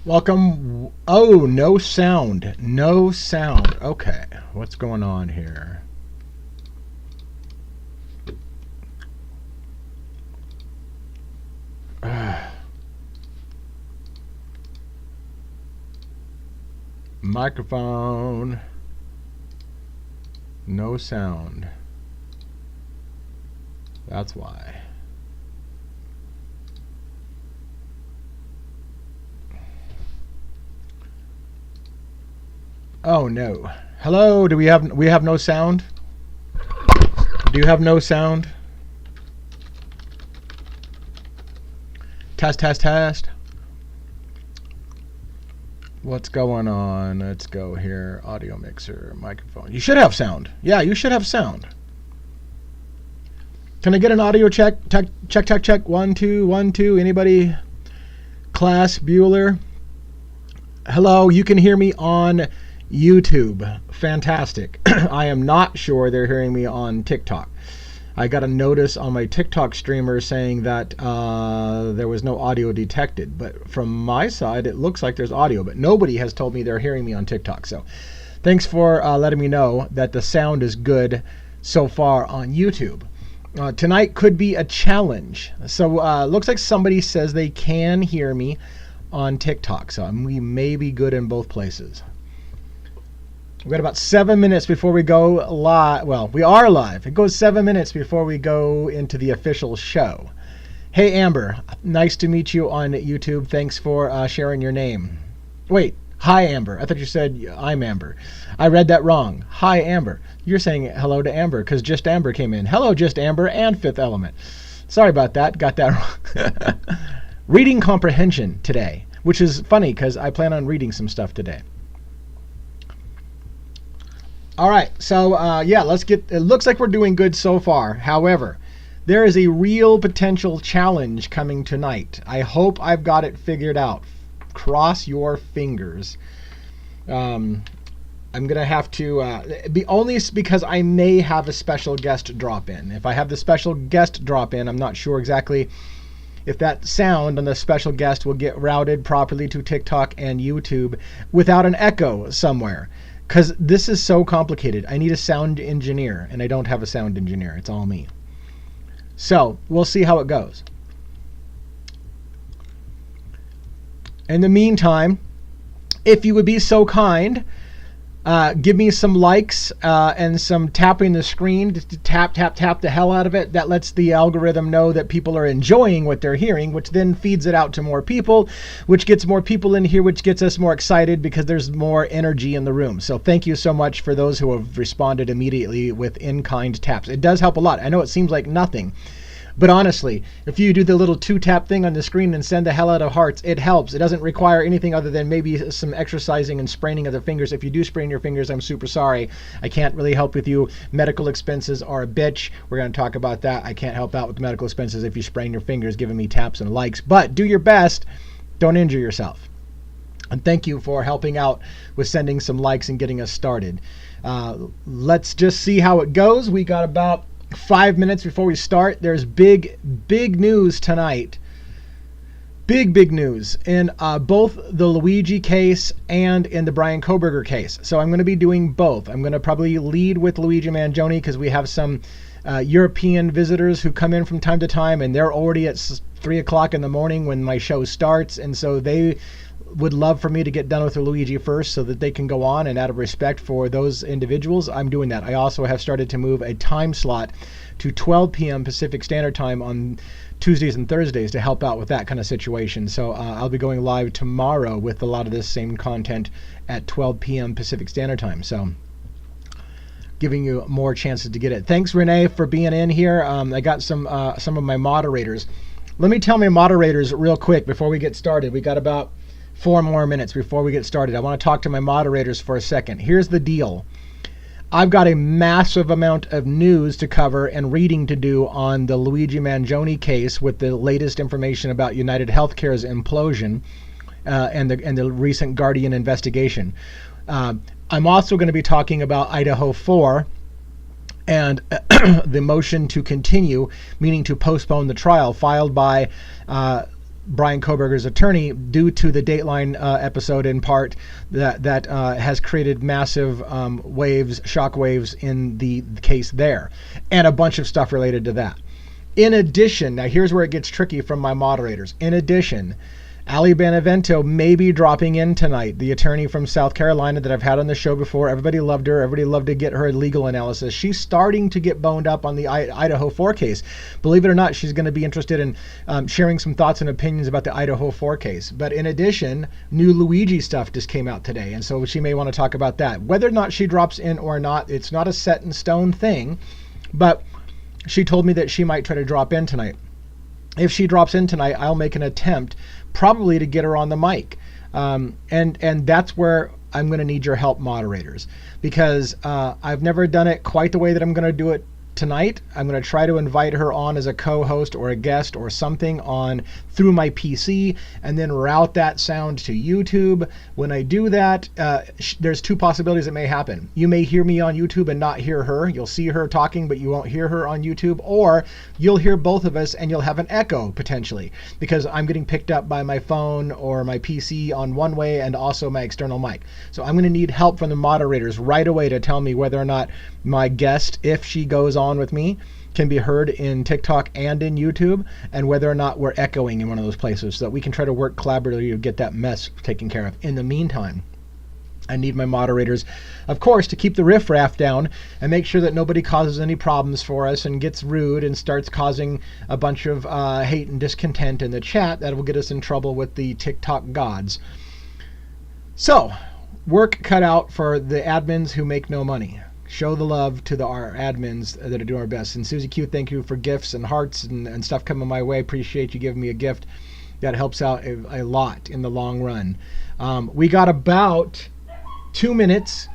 Welcome. Oh, no sound. No sound. Okay. What's going on here? Microphone. No sound. That's why. Oh no. Hello, do we have no sound? Do you have no sound? Test, test, test. What's going on? Let's go here. Audio mixer, microphone. You should have sound. Yeah, you should have sound. Can I get an audio check? Check. 1, 2, 1, 2. Anybody? Class Bueller. Hello, you can hear me on YouTube. Fantastic. I am not sure they're hearing me on TikTok. I got a notice on my TikTok streamer saying that there was no audio detected. But from my side, it looks like there's audio. But nobody has told me they're hearing me on TikTok. So thanks for letting me know that the sound is good so far on YouTube. Tonight could be a challenge. So looks like somebody says they can hear me on TikTok. So we may be good in both places. We've got about 7 minutes before we go live. Well, we are live. It goes 7 minutes before we go into the official show. Hey, Amber. Nice to meet you on YouTube. Thanks for sharing your name. Wait. Hi, Amber. I thought you said I'm Amber. I read that wrong. Hi, Amber. You're saying hello to Amber because Just Amber came in. Hello, Just Amber and Fifth Element. Sorry about that. Got that wrong. Reading comprehension today, which is funny because I plan on reading some stuff today. All right, so yeah, let's get. It looks like we're doing good so far. However, there is a real potential challenge coming tonight. I hope I've got it figured out. Cross your fingers. I'm gonna have to be only because I may have a special guest drop in. If I have the special guest drop in, I'm not sure exactly if that sound on the special guest will get routed properly to TikTok and YouTube without an echo somewhere. Because this is so complicated. I need a sound engineer, and I don't have a sound engineer. It's all me. So, we'll see how it goes. In the meantime, if you would be so kind, give me some likes and some tapping the screen. Just to tap the hell out of it. That lets the algorithm know that people are enjoying what they're hearing, which then feeds it out to more people, which gets more people in here, which gets us more excited because there's more energy in the room. So thank you so much for those who have responded immediately with in-kind taps. It does help a lot. I know it seems like nothing. But honestly, if you do the little 2-tap thing on the screen and send the hell out of hearts, it helps. It doesn't require anything other than maybe some exercising and spraining of the fingers. If you do sprain your fingers, I'm super sorry. I can't really help with you. Medical expenses are a bitch. We're going to talk about that. I can't help out with medical expenses if you sprain your fingers, giving me taps and likes. But do your best. Don't injure yourself. And thank you for helping out with sending some likes and getting us started. Let's just see how it goes. We got about 5 minutes before we start. There's big news tonight. Big news in both the Luigi case and in the Bryan Kohberger case. So I'm going to be doing both. I'm going to probably lead with Luigi Mangione because we have some European visitors who come in from time to time, and they're already at 3 o'clock in the morning when my show starts, and so they would love for me to get done with Luigi first so that they can go on, and out of respect for those individuals, I'm doing that. I also have started to move a time slot to 12 p.m. Pacific Standard Time on Tuesdays and Thursdays to help out with that kind of situation. So I'll be going live tomorrow with a lot of this same content at 12 p.m. Pacific Standard Time. So giving you more chances to get it. Thanks, Renee, for being in here. I got some of my moderators. Let me tell my moderators real quick before we get started. We got about 4 more minutes before we get started. I want to talk to my moderators for a second. Here's the deal. I've got a massive amount of news to cover and reading to do on the Luigi Mangione case with the latest information about United Healthcare's implosion and the recent Guardian investigation. I'm also going to be talking about Idaho 4 and the motion to continue, meaning to postpone the trial, filed by Bryan Kohberger's attorney due to the Dateline episode in part that has created massive shock waves in the case there, and a bunch of stuff related to that. In addition, now here's where it gets tricky from my moderators. In addition, Ali Benevento may be dropping in tonight, the attorney from South Carolina that I've had on the show before. Everybody loved her. Everybody loved to get her legal analysis. She's starting to get boned up on the Idaho 4 case. Believe it or not, she's going to be interested in sharing some thoughts and opinions about the Idaho 4 case. But in addition, new Luigi stuff just came out today, and so she may want to talk about that. Whether or not she drops in or not, it's not a set in stone thing, but she told me that she might try to drop in tonight. If she drops in tonight, I'll make an attempt probably to get her on the mic. And that's where I'm going to need your help, moderators, because I've never done it quite the way that I'm going to do it tonight. I'm going to try to invite her on as a co-host or a guest or something on through my PC and then route that sound to YouTube. When I do that, there's two possibilities that may happen. You may hear me on YouTube and not hear her. You'll see her talking, but you won't hear her on YouTube, or you'll hear both of us and you'll have an echo potentially because I'm getting picked up by my phone or my PC on one way and also my external mic. So I'm going to need help from the moderators right away to tell me whether or not my guest, if she goes on with me, can be heard in TikTok and in YouTube, and whether or not we're echoing in one of those places so that we can try to work collaboratively to get that mess taken care of. In the meantime, I need my moderators, of course, to keep the riffraff down and make sure that nobody causes any problems for us and gets rude and starts causing a bunch of hate and discontent in the chat that will get us in trouble with the TikTok gods. So, work cut out for the admins who make no money. Show the love to our admins that are doing our best. And Susie Q, thank you for gifts and hearts and stuff coming my way. Appreciate you giving me a gift. That helps out a lot in the long run. We got about 2 minutes.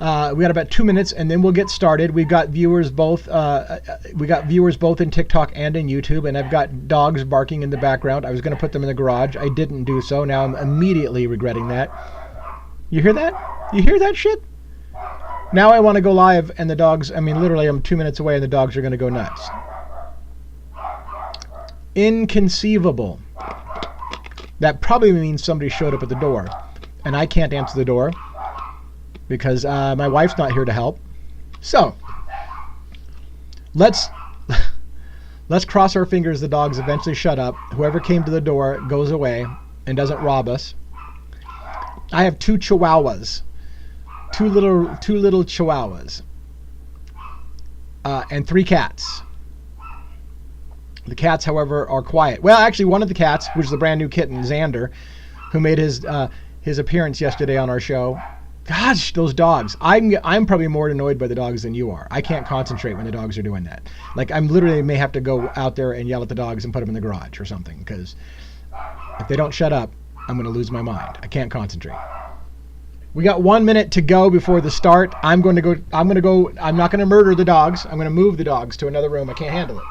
And then we'll get started. We've got viewers both. In TikTok and in YouTube, and I've got dogs barking in the background. I was going to put them in the garage. I didn't do so. Now I'm immediately regretting that. You hear that? You hear that shit? Now I want to go live, and the dogs, literally I'm 2 minutes away, and the dogs are going to go nuts. Inconceivable. That probably means somebody showed up at the door, and I can't answer the door because my wife's not here to help. So, let's cross our fingers the dogs eventually shut up. Whoever came to the door goes away and doesn't rob us. I have two chihuahuas. Two little chihuahuas, and 3 cats. The cats, however, are quiet. Well, actually, one of the cats, which is a brand new kitten, Xander, who made his appearance yesterday on our show. Gosh, those dogs! I'm probably more annoyed by the dogs than you are. I can't concentrate when the dogs are doing that. Like I'm literally may have to go out there and yell at the dogs and put them in the garage or something because if they don't shut up, I'm going to lose my mind. I can't concentrate. We got 1 minute to go before the start. I'm not going to murder the dogs. I'm going to move the dogs to another room. I can't handle it.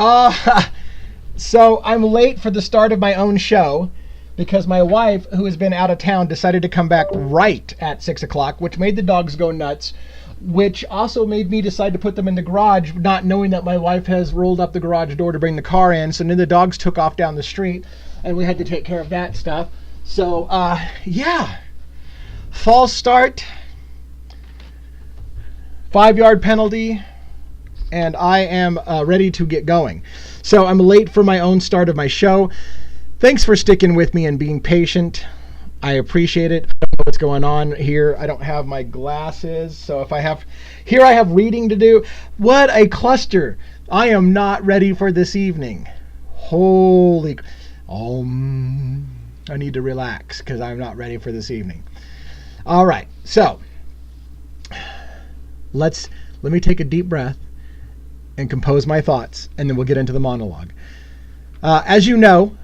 Uh, so I'm late for the start of my own show because my wife, who has been out of town, decided to come back right at 6 o'clock, which made the dogs go nuts, which also made me decide to put them in the garage, not knowing that my wife has rolled up the garage door to bring the car in. So then the dogs took off down the street, and we had to take care of that stuff. So, yeah. False start, 5-yard penalty, and I am ready to get going. So I'm late for my own start of my show. Thanks for sticking with me and being patient. I appreciate it. I don't know what's going on here. I don't have my glasses, so if I have... Here I have reading to do. What a cluster. I am not ready for this evening. Holy... I need to relax because I'm not ready for this evening. All right, so let me take a deep breath and compose my thoughts, and then we'll get into the monologue. As you know,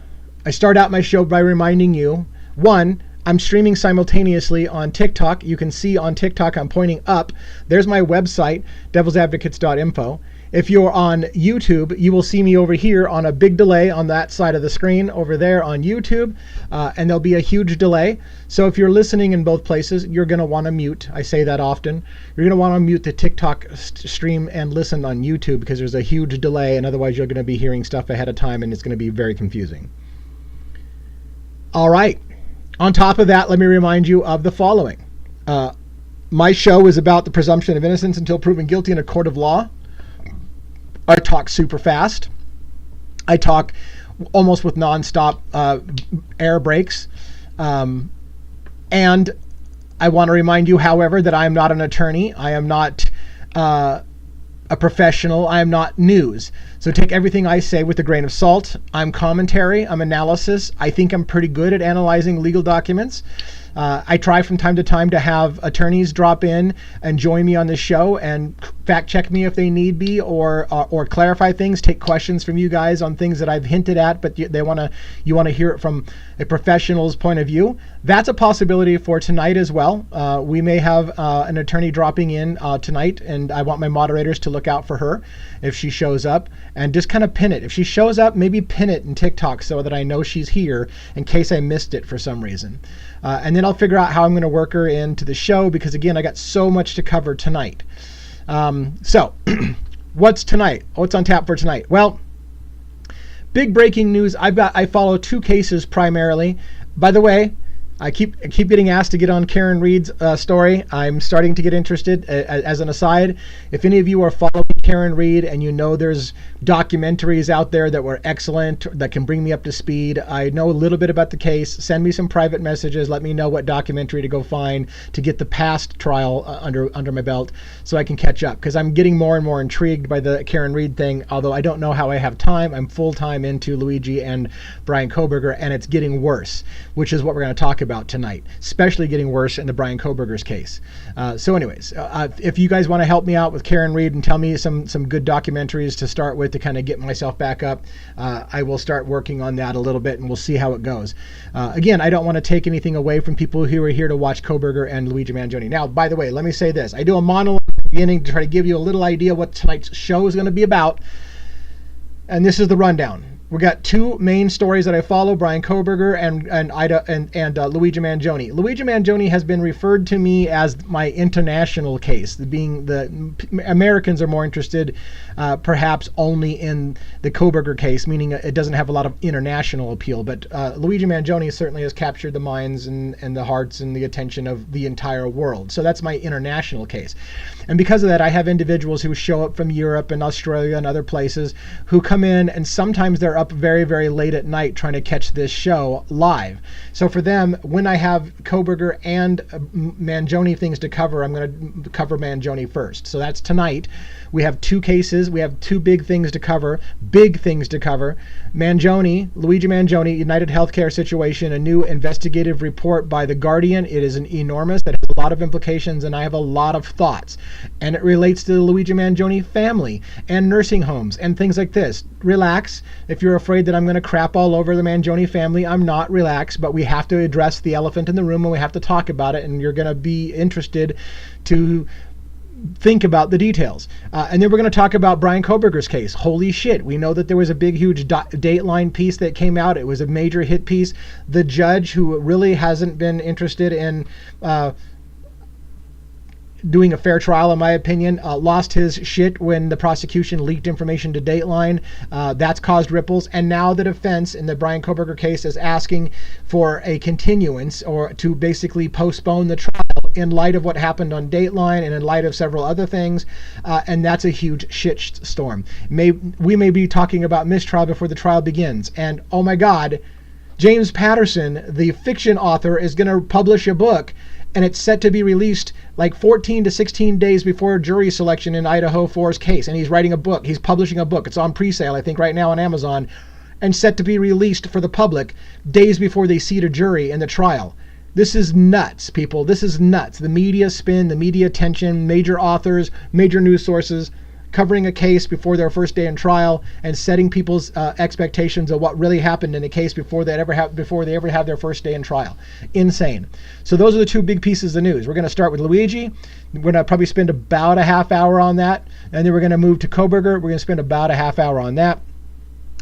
I start out my show by reminding you, one, I'm streaming simultaneously on TikTok. You can see on TikTok I'm pointing up. There's my website, devilsadvocates.info. If you're on YouTube, you will see me over here on a big delay on that side of the screen over there on YouTube, and there'll be a huge delay. So if you're listening in both places, you're going to want to mute. I say that often. You're going to want to mute the TikTok stream and listen on YouTube because there's a huge delay, and otherwise you're going to be hearing stuff ahead of time, and it's going to be very confusing. All right. On top of that, let me remind you of the following. My show is about the presumption of innocence until proven guilty in a court of law. I talk super fast. I talk almost with nonstop air breaks. And I want to remind you, however, that I am not an attorney. I am not a professional. I am not news. So take everything I say with a grain of salt. I'm commentary. I'm analysis. I think I'm pretty good at analyzing legal documents. I try from time to time to have attorneys drop in and join me on the show and fact check me if they need be, or clarify things, take questions from you guys on things that I've hinted at, but you want to hear it from a professional's point of view. That's a possibility for tonight as well. We may have an attorney dropping in tonight, and I want my moderators to look out for her if she shows up, and just kind of pin it. If she shows up, maybe pin it in TikTok so that I know she's here in case I missed it for some reason. And then I'll figure out how I'm going to work her into the show because, again, I got so much to cover tonight. So what's tonight? What's on tap for tonight? Well, big breaking news. I follow two cases primarily. By the way, I keep getting asked to get on Karen Reed's story. I'm starting to get interested. As an aside, if any of you are following Karen Reed and you know there's documentaries out there that were excellent, that can bring me up to speed, I know a little bit about the case, send me some private messages. Let me know what documentary to go find to get the past trial under my belt so I can catch up. Because I'm getting more and more intrigued by the Karen Reed thing, although I don't know how I have time. I'm full-time into Luigi and Bryan Kohberger, and it's getting worse, which is what we're going to talk about tonight, especially getting worse in the Bryan Kohberger's case. So anyways, if you guys want to help me out with Karen Reed and tell me some good documentaries to start with to kind of get myself back up, I will start working on that a little bit, and we'll see how it goes. Again, I don't want to take anything away from people who are here to watch Coberger and Luigi Mangione. Now, by the way, let me say this. I do a monologue at the beginning to try to give you a little idea what tonight's show is going to be about, and this is the rundown. We got two main stories that I follow: Bryan Kohberger and Idaho and Luigi Mangione. Luigi Mangione has been referred to me as my international case, being the Americans are more interested, perhaps only in the Kohberger case, meaning it doesn't have a lot of international appeal. But Luigi Mangione certainly has captured the minds and the hearts and the attention of the entire world. So that's my international case. And because of that, I have individuals who show up from Europe and Australia and other places who come in, and sometimes they're up very, very late at night trying to catch this show live. So for them, when I have Coberger and Mangione things to cover, I'm going to cover Mangione first. So that's tonight. We have two cases. We have two big things to cover. Mangione, Luigi Mangione, United Healthcare situation, a new investigative report by The Guardian. It is an enormous, that has a lot of implications, and I have a lot of thoughts. And it relates to the Luigi Mangione family and nursing homes and things like this. Relax. If you're afraid that I'm going to crap all over the Mangione family, I'm not. Relax, but we have to address the elephant in the room and we have to talk about it, and you're going to be interested to think about the details. And then we're going to talk about Bryan Kohberger's case. Holy shit. We know that there was a big, huge Dateline piece that came out. It was a major hit piece. The judge, who really hasn't been interested in doing a fair trial, in my opinion, lost his shit when the prosecution leaked information to Dateline. That's caused ripples. And now the defense in the Bryan Kohberger case is asking for a continuance, or to basically postpone the trial in light of what happened on Dateline and in light of several other things. And that's a huge shit storm. We may be talking about mistrial before the trial begins. And oh my God, James Patterson, the fiction author, is going to publish a book, and it's set to be released like 14 to 16 days before jury selection in Idaho 4's case. And he's writing a book. He's publishing a book. It's on pre-sale, I think, right now on Amazon, and set to be released for the public days before they seat a jury in the trial. This is nuts, people. This is nuts. The media spin, the media attention, major authors, major news sources covering a case before their first day in trial and setting people's expectations of what really happened in a case before they ever have their first day in trial. Insane. So those are the two big pieces of news. We're going to start with Luigi. We're going to probably spend about a half hour on that. And then we're going to move to Coberger. We're going to spend about a half hour on that.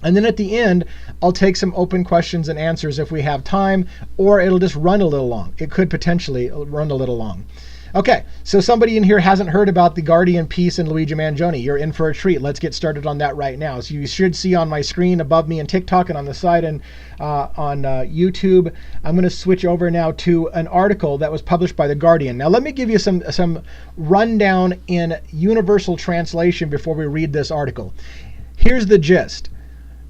And then at the end, I'll take some open questions and answers if we have time, or it'll just run a little long. It could potentially run a little long. Okay, so somebody in here hasn't heard about the Guardian piece and Luigi Mangione. You're in for a treat. Let's get started on that right now. So you should see on my screen above me in TikTok and on the side and on YouTube. I'm going to switch over now to an article that was published by the Guardian. Now let me give you some rundown in universal translation before we read this article. Here's the gist.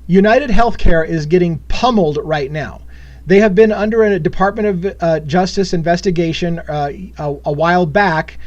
United Healthcare is getting pummeled right now. They have been under a Department of Justice investigation a while back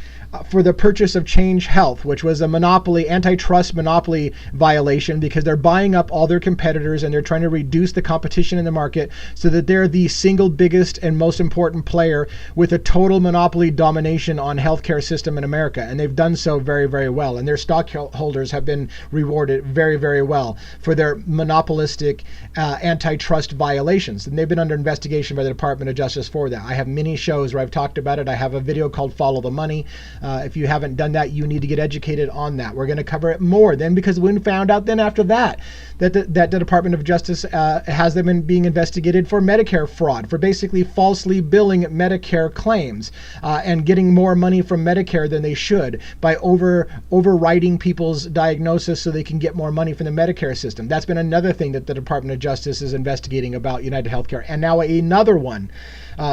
for the purchase of Change Health, which was a antitrust monopoly violation, because they're buying up all their competitors and they're trying to reduce the competition in the market so that they're the single biggest and most important player with a total monopoly domination on healthcare system in America. And they've done so very, very well. And their stockholders have been rewarded very, very well for their monopolistic antitrust violations. And they've been under investigation by the Department of Justice for that. I have many shows where I've talked about it. I have a video called Follow the Money. If you haven't done that, you need to get educated on that. We're going to cover it more then, because we found out then after that that the Department of Justice has them being investigated for Medicare fraud, for basically falsely billing Medicare claims and getting more money from Medicare than they should by overwriting people's diagnosis so they can get more money from the Medicare system. That's been another thing that the Department of Justice is investigating about United Healthcare. And now another one.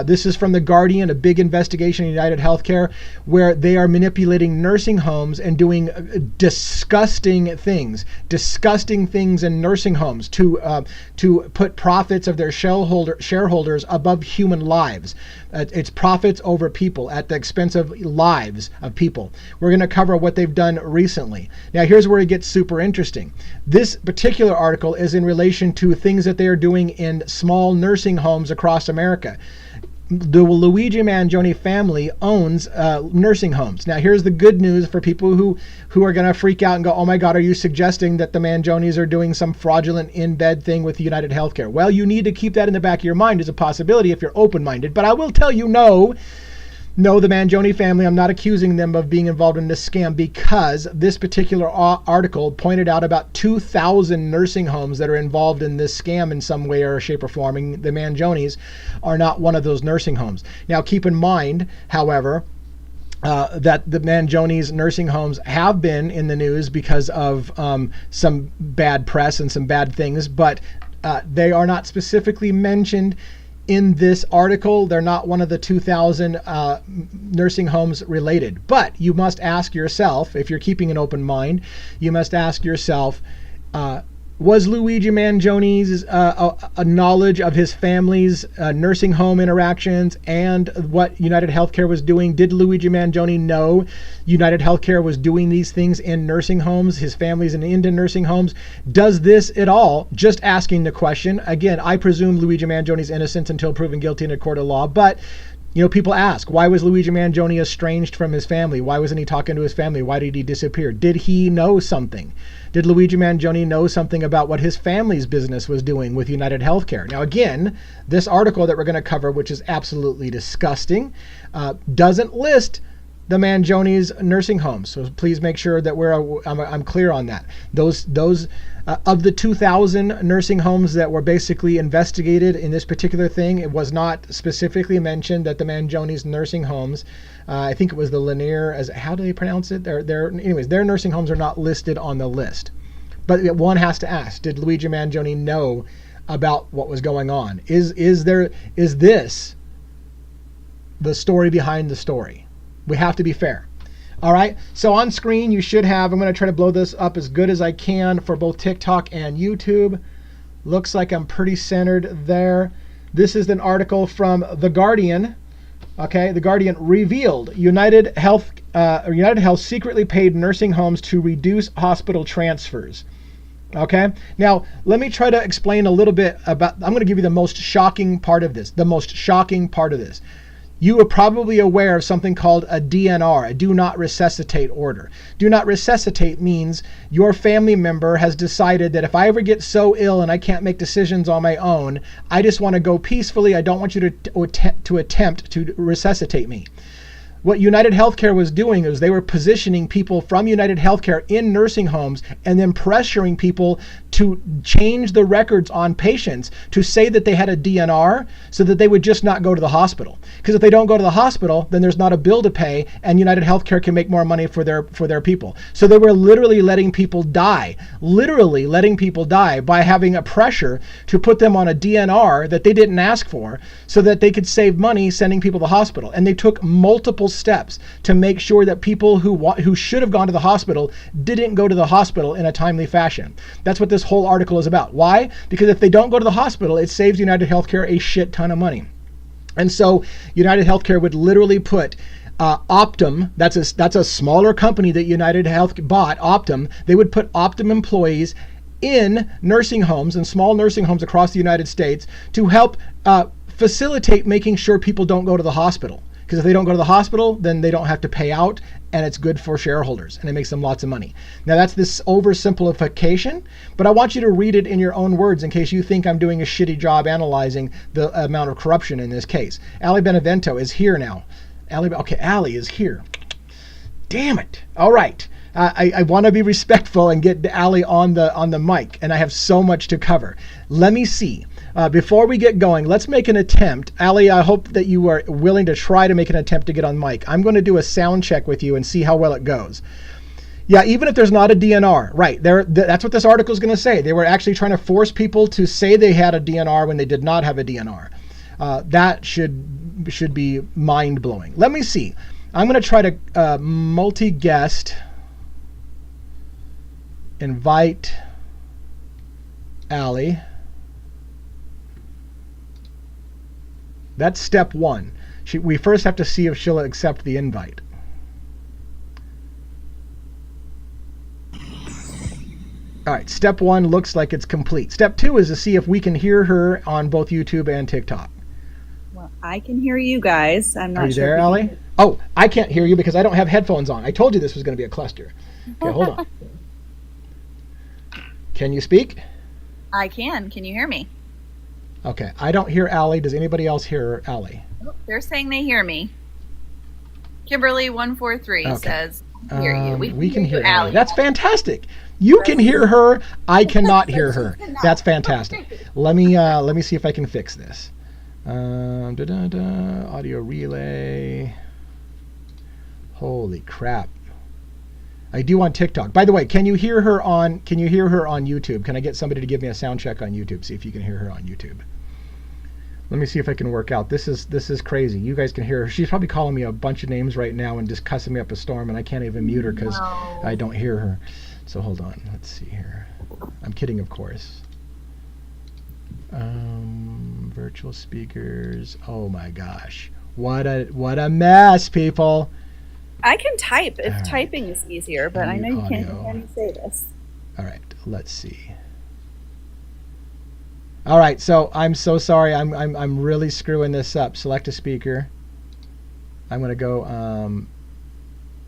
This is from the Guardian, a big investigation in United Healthcare, where they are manipulating nursing homes and doing disgusting things in nursing homes to put profits of their shareholders above human lives. It's profits over people at the expense of lives of people. We're going to cover what they've done recently. Now, here's where it gets super interesting. This particular article is in relation to things that they are doing in small nursing homes across America. The Luigi Mangione family owns nursing homes. Now, here's the good news for people who are going to freak out and go, oh my God, are you suggesting that the Mangiones are doing some fraudulent in-bed thing with United Healthcare? Well, you need to keep that in the back of your mind as a possibility if you're open-minded. But I will tell you, no, the Mangione family, I'm not accusing them of being involved in this scam, because this particular article pointed out about 2,000 nursing homes that are involved in this scam in some way or shape or form. And the Mangiones are not one of those nursing homes. Now, keep in mind, however, that the Mangiones nursing homes have been in the news because of some bad press and some bad things, but they are not specifically mentioned in this article. They're not one of the 2,000 nursing homes related. But you must ask yourself, if you're keeping an open mind, you must ask yourself, was Luigi Mangione's a knowledge of his family's nursing home interactions and what United Healthcare was doing? Did Luigi Mangione know United Healthcare was doing these things in nursing homes, his family's into nursing homes? Does this at all? Just asking the question. Again, I presume Luigi Mangione's innocent until proven guilty in a court of law, but people ask, why was Luigi Mangione estranged from his family? Why wasn't he talking to his family? Why did he disappear? Did he know something? Did Luigi Mangione know something about what his family's business was doing with United Healthcare? Now, again, this article that we're going to cover, which is absolutely disgusting, doesn't list the Mangioni's nursing homes. So please make sure that I'm clear on that. Those of the 2,000 nursing homes that were basically investigated in this particular thing, it was not specifically mentioned that the Mangioni's nursing homes, I think it was the Lanier, how do they pronounce it? Anyways, their nursing homes are not listed on the list. But one has to ask, did Luigi Mangioni know about what was going on? Is this the story behind the story? We have to be fair. All right. So on screen, you should have, I'm going to try to blow this up as good as I can for both TikTok and YouTube. Looks like I'm pretty centered there. This is an article from The Guardian. Okay. The Guardian revealed United Health secretly paid nursing homes to reduce hospital transfers. Okay. Now, let me try to explain a little bit about, I'm going to give you the most shocking part of this. You are probably aware of something called a DNR, a do not resuscitate order. Do not resuscitate means your family member has decided that if I ever get so ill and I can't make decisions on my own, I just want to go peacefully. I don't want you to attempt to resuscitate me. What United Healthcare was doing is they were positioning people from United Healthcare in nursing homes and then pressuring people to change the records on patients to say that they had a DNR so that they would just not go to the hospital. Because if they don't go to the hospital, then there's not a bill to pay and United Healthcare can make more money for their people. So they were literally letting people die by having a pressure to put them on a DNR that they didn't ask for so that they could save money sending people to the hospital. And they took multiple steps to make sure that people who should have gone to the hospital didn't go to the hospital in a timely fashion. That's what this whole article is about. Why? Because if they don't go to the hospital, it saves United Healthcare a shit ton of money. And so United Healthcare would literally put Optum, that's a smaller company that United Health bought, Optum. They would put Optum employees in nursing homes and small nursing homes across the United States to help facilitate making sure people don't go to the hospital. Because if they don't go to the hospital, then they don't have to pay out, and it's good for shareholders, and it makes them lots of money. Now, that's this oversimplification, but I want you to read it in your own words in case you think I'm doing a shitty job analyzing the amount of corruption in this case. Ali Benevento is here now. Ali is here. Damn it. All right. I want to be respectful and get Ali on the mic, and I have so much to cover. Let me see. Before we get going, let's make an attempt. Ali, I hope that you are willing to try to make an attempt to get on mic. I'm going to do a sound check with you and see how well it goes. Yeah, even if there's not a DNR, right? That's what this article is going to say. They were actually trying to force people to say they had a DNR when they did not have a DNR. That should be mind-blowing. Let me see. I'm going to try to multi-guest, invite Ali. That's step one. We first have to see if she'll accept the invite. All right, step one looks like it's complete. Step two is to see if we can hear her on both YouTube and TikTok. Well, I can hear you guys. I'm not sure. Are you there, Ali? Oh, I can't hear you because I don't have headphones on. I told you this was going to be a cluster. Okay, hold on. Can you speak? I can. Can you hear me? Okay, I don't hear Ali. Does anybody else hear Ali? Oh, they're saying they hear me. Kimberly143 says, I hear you. We can hear Ali. That's fantastic. You can hear her. I cannot hear her. That's fantastic. Let me see if I can fix this. Audio relay. Holy crap. I do on TikTok. By the way, can you hear her on YouTube? Can I get somebody to give me a sound check on YouTube? See if you can hear her on YouTube. Let me see if I can work out. This is crazy. You guys can hear her. She's probably calling me a bunch of names right now and just cussing me up a storm, and I can't even mute her because I don't hear her. So hold on. Let's see here. I'm kidding, of course. Virtual speakers. Oh my gosh. What a mess, people. I can type if typing is easier, but I know you can't hear me say this. All right, let's see. All right, so I'm so sorry. I'm really screwing this up. Select a speaker. I'm gonna go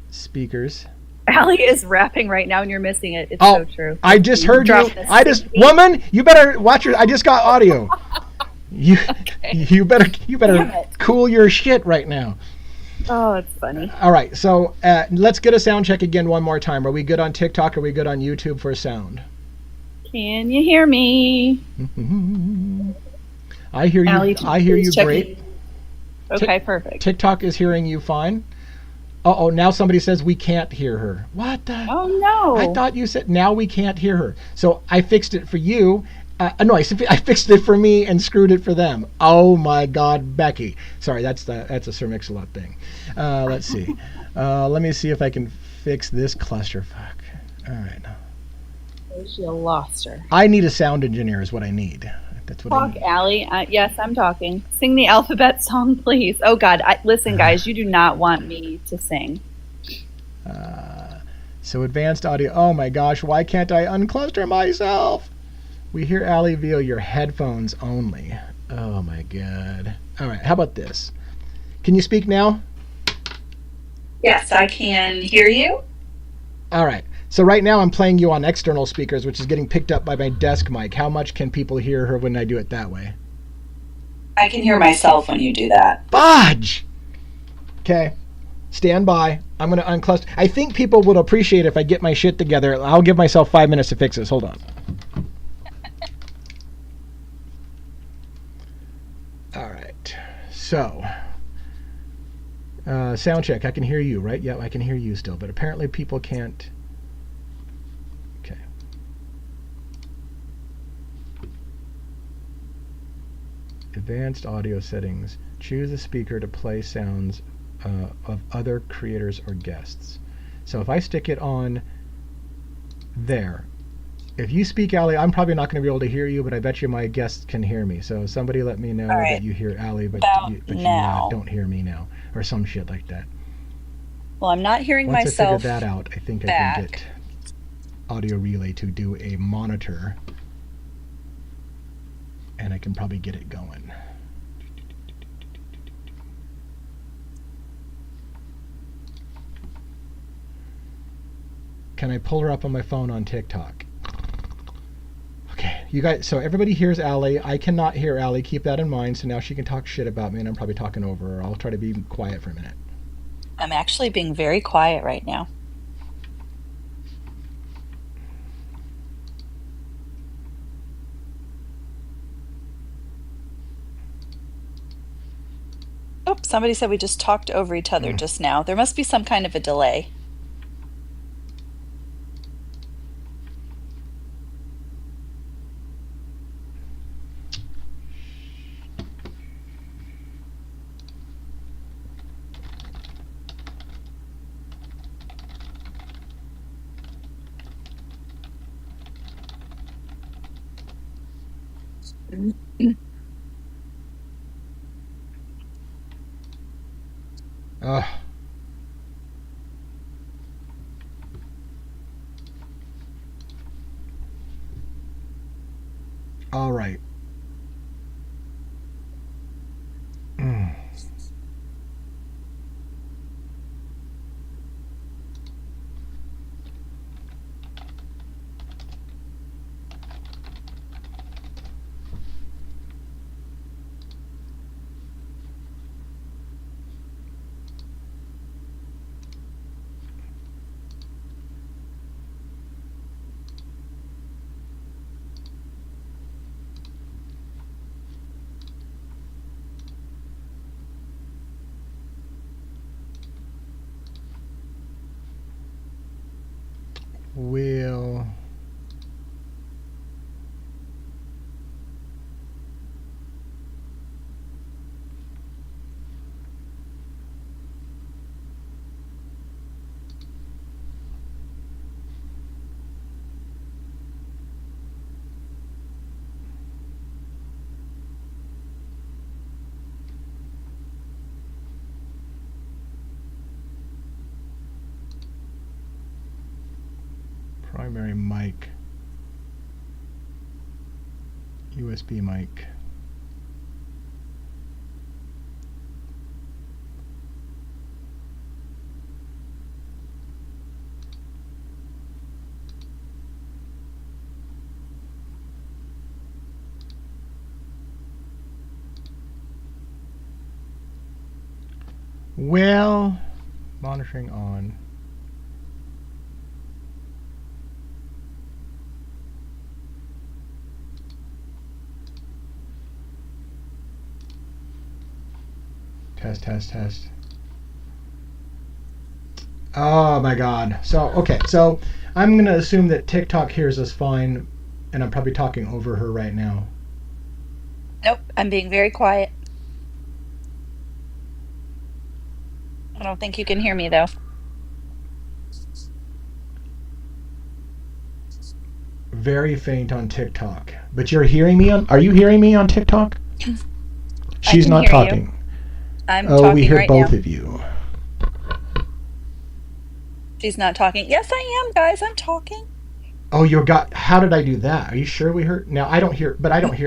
speakers. Ali is rapping right now, and you're missing it. It's so true. I just heard you. Woman, you better watch your. I just got audio. You better cool your shit right now. Oh, it's funny. All right, so let's get a sound check again one more time. Are we good on TikTok? Are we good on YouTube for sound? Can you hear me? I hear you. Allie, I hear you checking. great. Okay, perfect. TikTok is hearing you fine. Oh, now somebody says we can't hear her. What the? Oh no! I thought you said now we can't hear her. So I fixed it for you. No, I fixed it for me and screwed it for them. Oh my God, Becky. Sorry, that's a Sir Mix-a-Lot thing. Let's see. Let me see if I can fix this clusterfuck. All right. She lost her. I need a sound engineer is what I need. That's what I need. Allie. Yes, I'm talking. Sing the alphabet song, please. Oh God, listen, guys, you do not want me to sing. So advanced audio. Oh my gosh, why can't I uncluster myself? We hear Allie via your headphones only. Oh my God. All right, how about this? Can you speak now? Yes, I can hear you. All right. So right now I'm playing you on external speakers, which is getting picked up by my desk mic. How much can people hear her when I do it that way? I can hear myself when you do that. Fudge! Okay. Stand by. I'm going to uncluster. I think people would appreciate if I get my shit together. I'll give myself 5 minutes to fix this. Hold on. All right. So, sound check. I can hear you, right? Yeah, I can hear you still, but apparently people can't. Okay. Advanced audio settings. Choose a speaker to play sounds of other creators or guests. So if I stick it on there, if you speak, Allie, I'm probably not going to be able to hear you, but I bet you my guests can hear me. So somebody let me know that you hear Allie, but you don't hear me now, or some shit like that. Well, I'm not hearing Once myself. Once I figure that out, I think I can get Audio Relay to do a monitor, and I can probably get it going. Can I pull her up on my phone on TikTok? Okay, you guys, so everybody hears Allie. I cannot hear Allie. Keep that in mind. So now she can talk shit about me, and I'm probably talking over her. I'll try to be quiet for a minute. I'm actually being very quiet right now. Oh, somebody said we just talked over each other just now. There must be some kind of a delay. All right. Will primary mic, USB mic. Well, monitoring on. Test. Oh my God. So, okay. So I'm going to assume that TikTok hears us fine, and I'm probably talking over her right now. Nope, I'm being very quiet. I don't think you can hear me though. Very faint on TikTok. But you're hearing me are you hearing me on TikTok? I She's can not hear you. talking. I'm Oh, we talking hear right both now. of you. She's not talking. Yes, I am, guys. I'm talking. Oh, how did I do that? Are you sure we heard? Now, I don't hear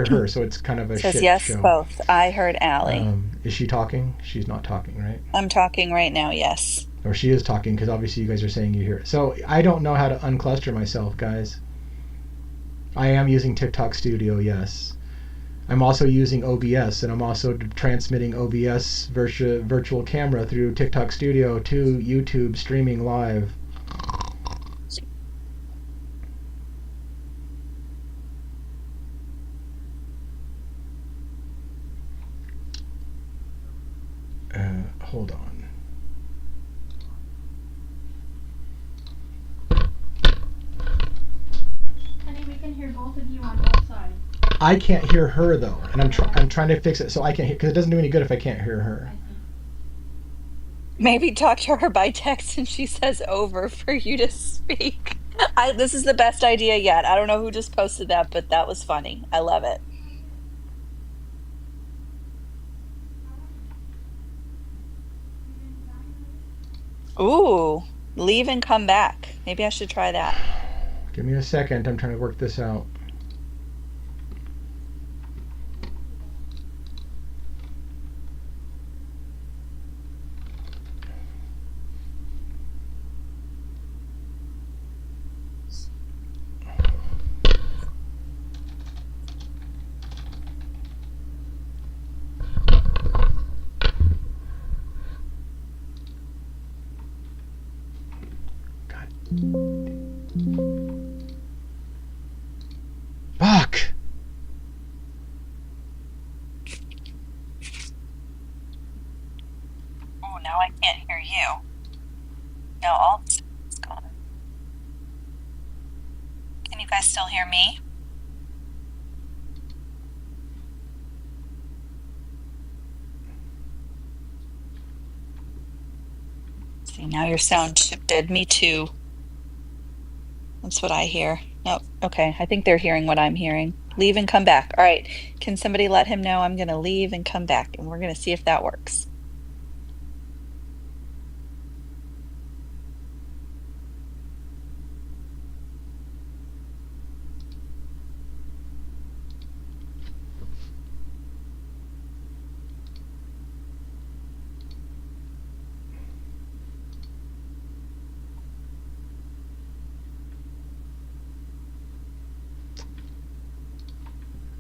her, so it's kind of a Says shit yes, show. both. I heard Allie. Is she talking? She's not talking, right? I'm talking right now, yes. Or she is talking, because obviously you guys are saying you hear it. So I don't know how to uncluster myself, guys. I am using TikTok Studio, yes. I'm also using OBS, and I'm also transmitting OBS virtual camera through TikTok Studio to YouTube streaming live. Hold on. Honey, we can hear both of you on both sides. I can't hear her though, and I'm trying to fix it so I can hear, because it doesn't do any good if I can't hear her. Maybe talk to her by text and she says over for you to speak. This is the best idea yet. I don't know who just posted that, but that was funny. I love it. Ooh, leave and come back. Maybe I should try that. Give me a second. I'm trying to work this out. Fuck! Oh, now I can't hear you. Now all the sound's gone. Can you guys still hear me? See, now your sound shifted. Me too. That's what I hear. Nope. Okay. I think they're hearing what I'm hearing. Leave and come back. All right. Can somebody let him know I'm going to leave and come back? And we're going to see if that works.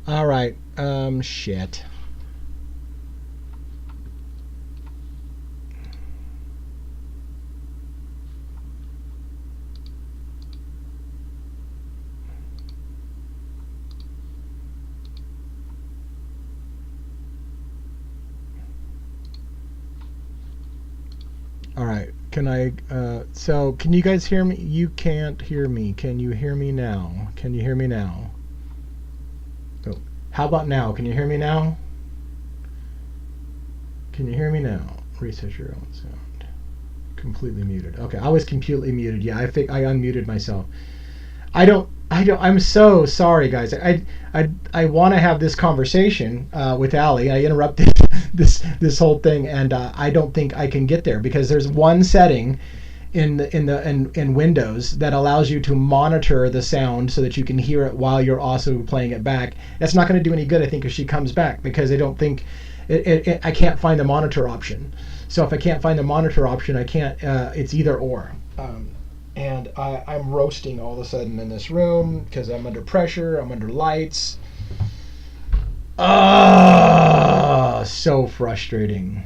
All right. Shit. All right. Can I? So, can you guys hear me? You can't hear me. Can you hear me now? Can you hear me now? Oh, how about now? Can you hear me now? Can you hear me now? Reset your own sound. Completely muted. Okay, I was completely muted. Yeah, I think I unmuted myself. I'm so sorry, guys. I want to have this conversation with Allie. I interrupted this whole thing, and I don't think I can get there because there's one setting in Windows that allows you to monitor the sound so that you can hear it while you're also playing it back. That's not going to do any good, I think, if she comes back, because I don't think I can't find the monitor option. So if I can't find the monitor option, I can't. It's either or. And I'm roasting all of a sudden in this room because I'm under pressure. I'm under lights. So frustrating.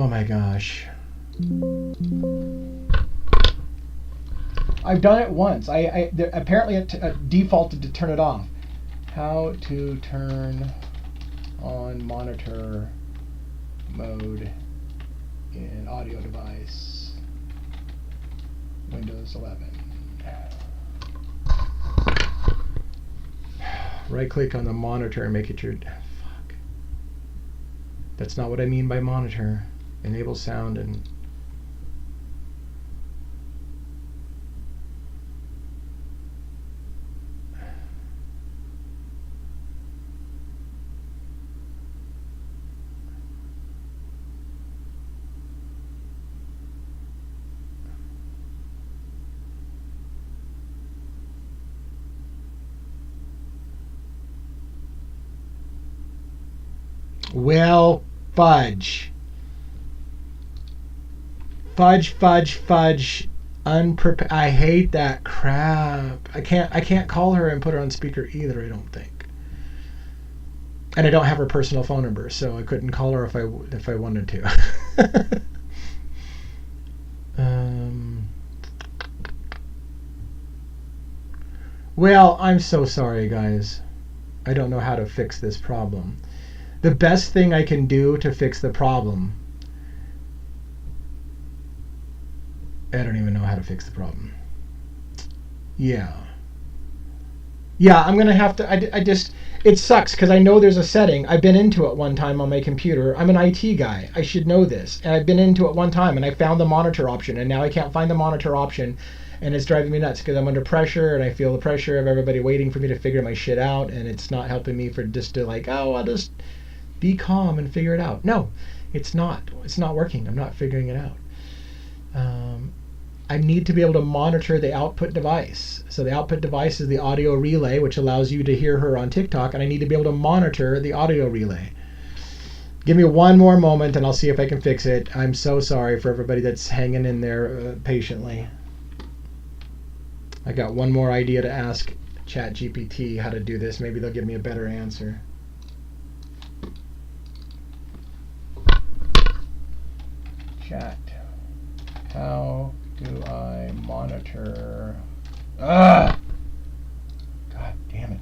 my gosh. I've done it once. Apparently it defaulted to turn it off. How to turn on monitor mode in audio device. Windows 11. Right click on the monitor and make it your... Fuck. That's not what I mean by monitor. Enable sound and... Well, fudge. Fudge. Unprepared. I hate that crap. I can't call her and put her on speaker either, I don't think. And I don't have her personal phone number, so I couldn't call her if I wanted to. Well, I'm so sorry, guys. I don't know how to fix this problem. The best thing I can do to fix the problem... I don't even know how to fix the problem. Yeah, I'm going to have to... I just... It sucks because I know there's a setting. I've been into it one time on my computer. I'm an IT guy. I should know this. And I've been into it one time and I found the monitor option. And now I can't find the monitor option. And it's driving me nuts because I'm under pressure and I feel the pressure of everybody waiting for me to figure my shit out. And it's not helping me for just to like, oh, I'll just... be calm and figure it out. No, it's not. It's not working. I'm not figuring it out. I need to be able to monitor the output device. So the output device is the audio relay, which allows you to hear her on TikTok, and I need to be able to monitor the audio relay. Give me one more moment, and I'll see if I can fix it. I'm so sorry for everybody that's hanging in there patiently. I got one more idea to ask ChatGPT how to do this. Maybe they'll give me a better answer. Chat. How do I monitor... God damn it.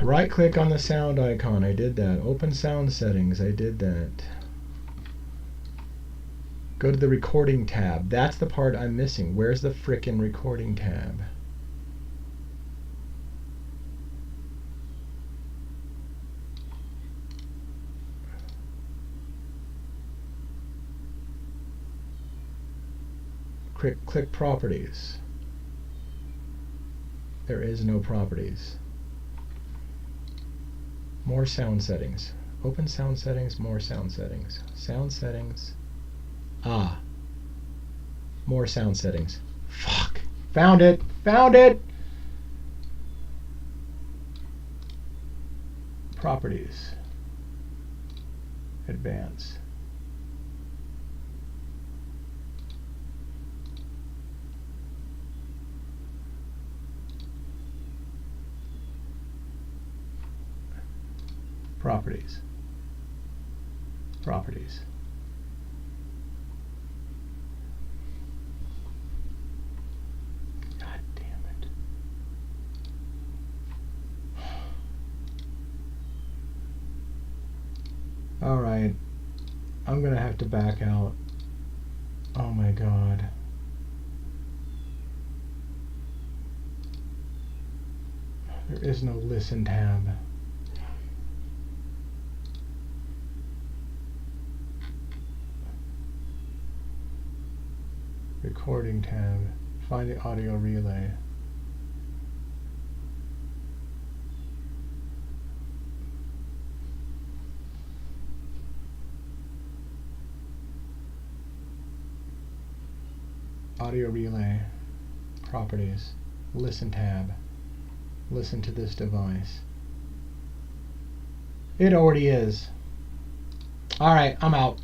Right click on the sound icon. I did that. Open sound settings. I did that. Go to the recording tab. That's the part I'm missing. Where's the frickin' recording tab? Click properties. There is no properties. More sound settings. Open sound settings, more sound settings. Sound settings. More sound settings. Fuck. Found it. Found it. Properties. Advance. Properties. Properties. God damn it. All right. I'm going to have to back out. Oh my God. There is no listen tab. Recording tab. Find the audio relay. Audio relay. Properties. Listen tab. listen to this device. It already is. All right, I'm out.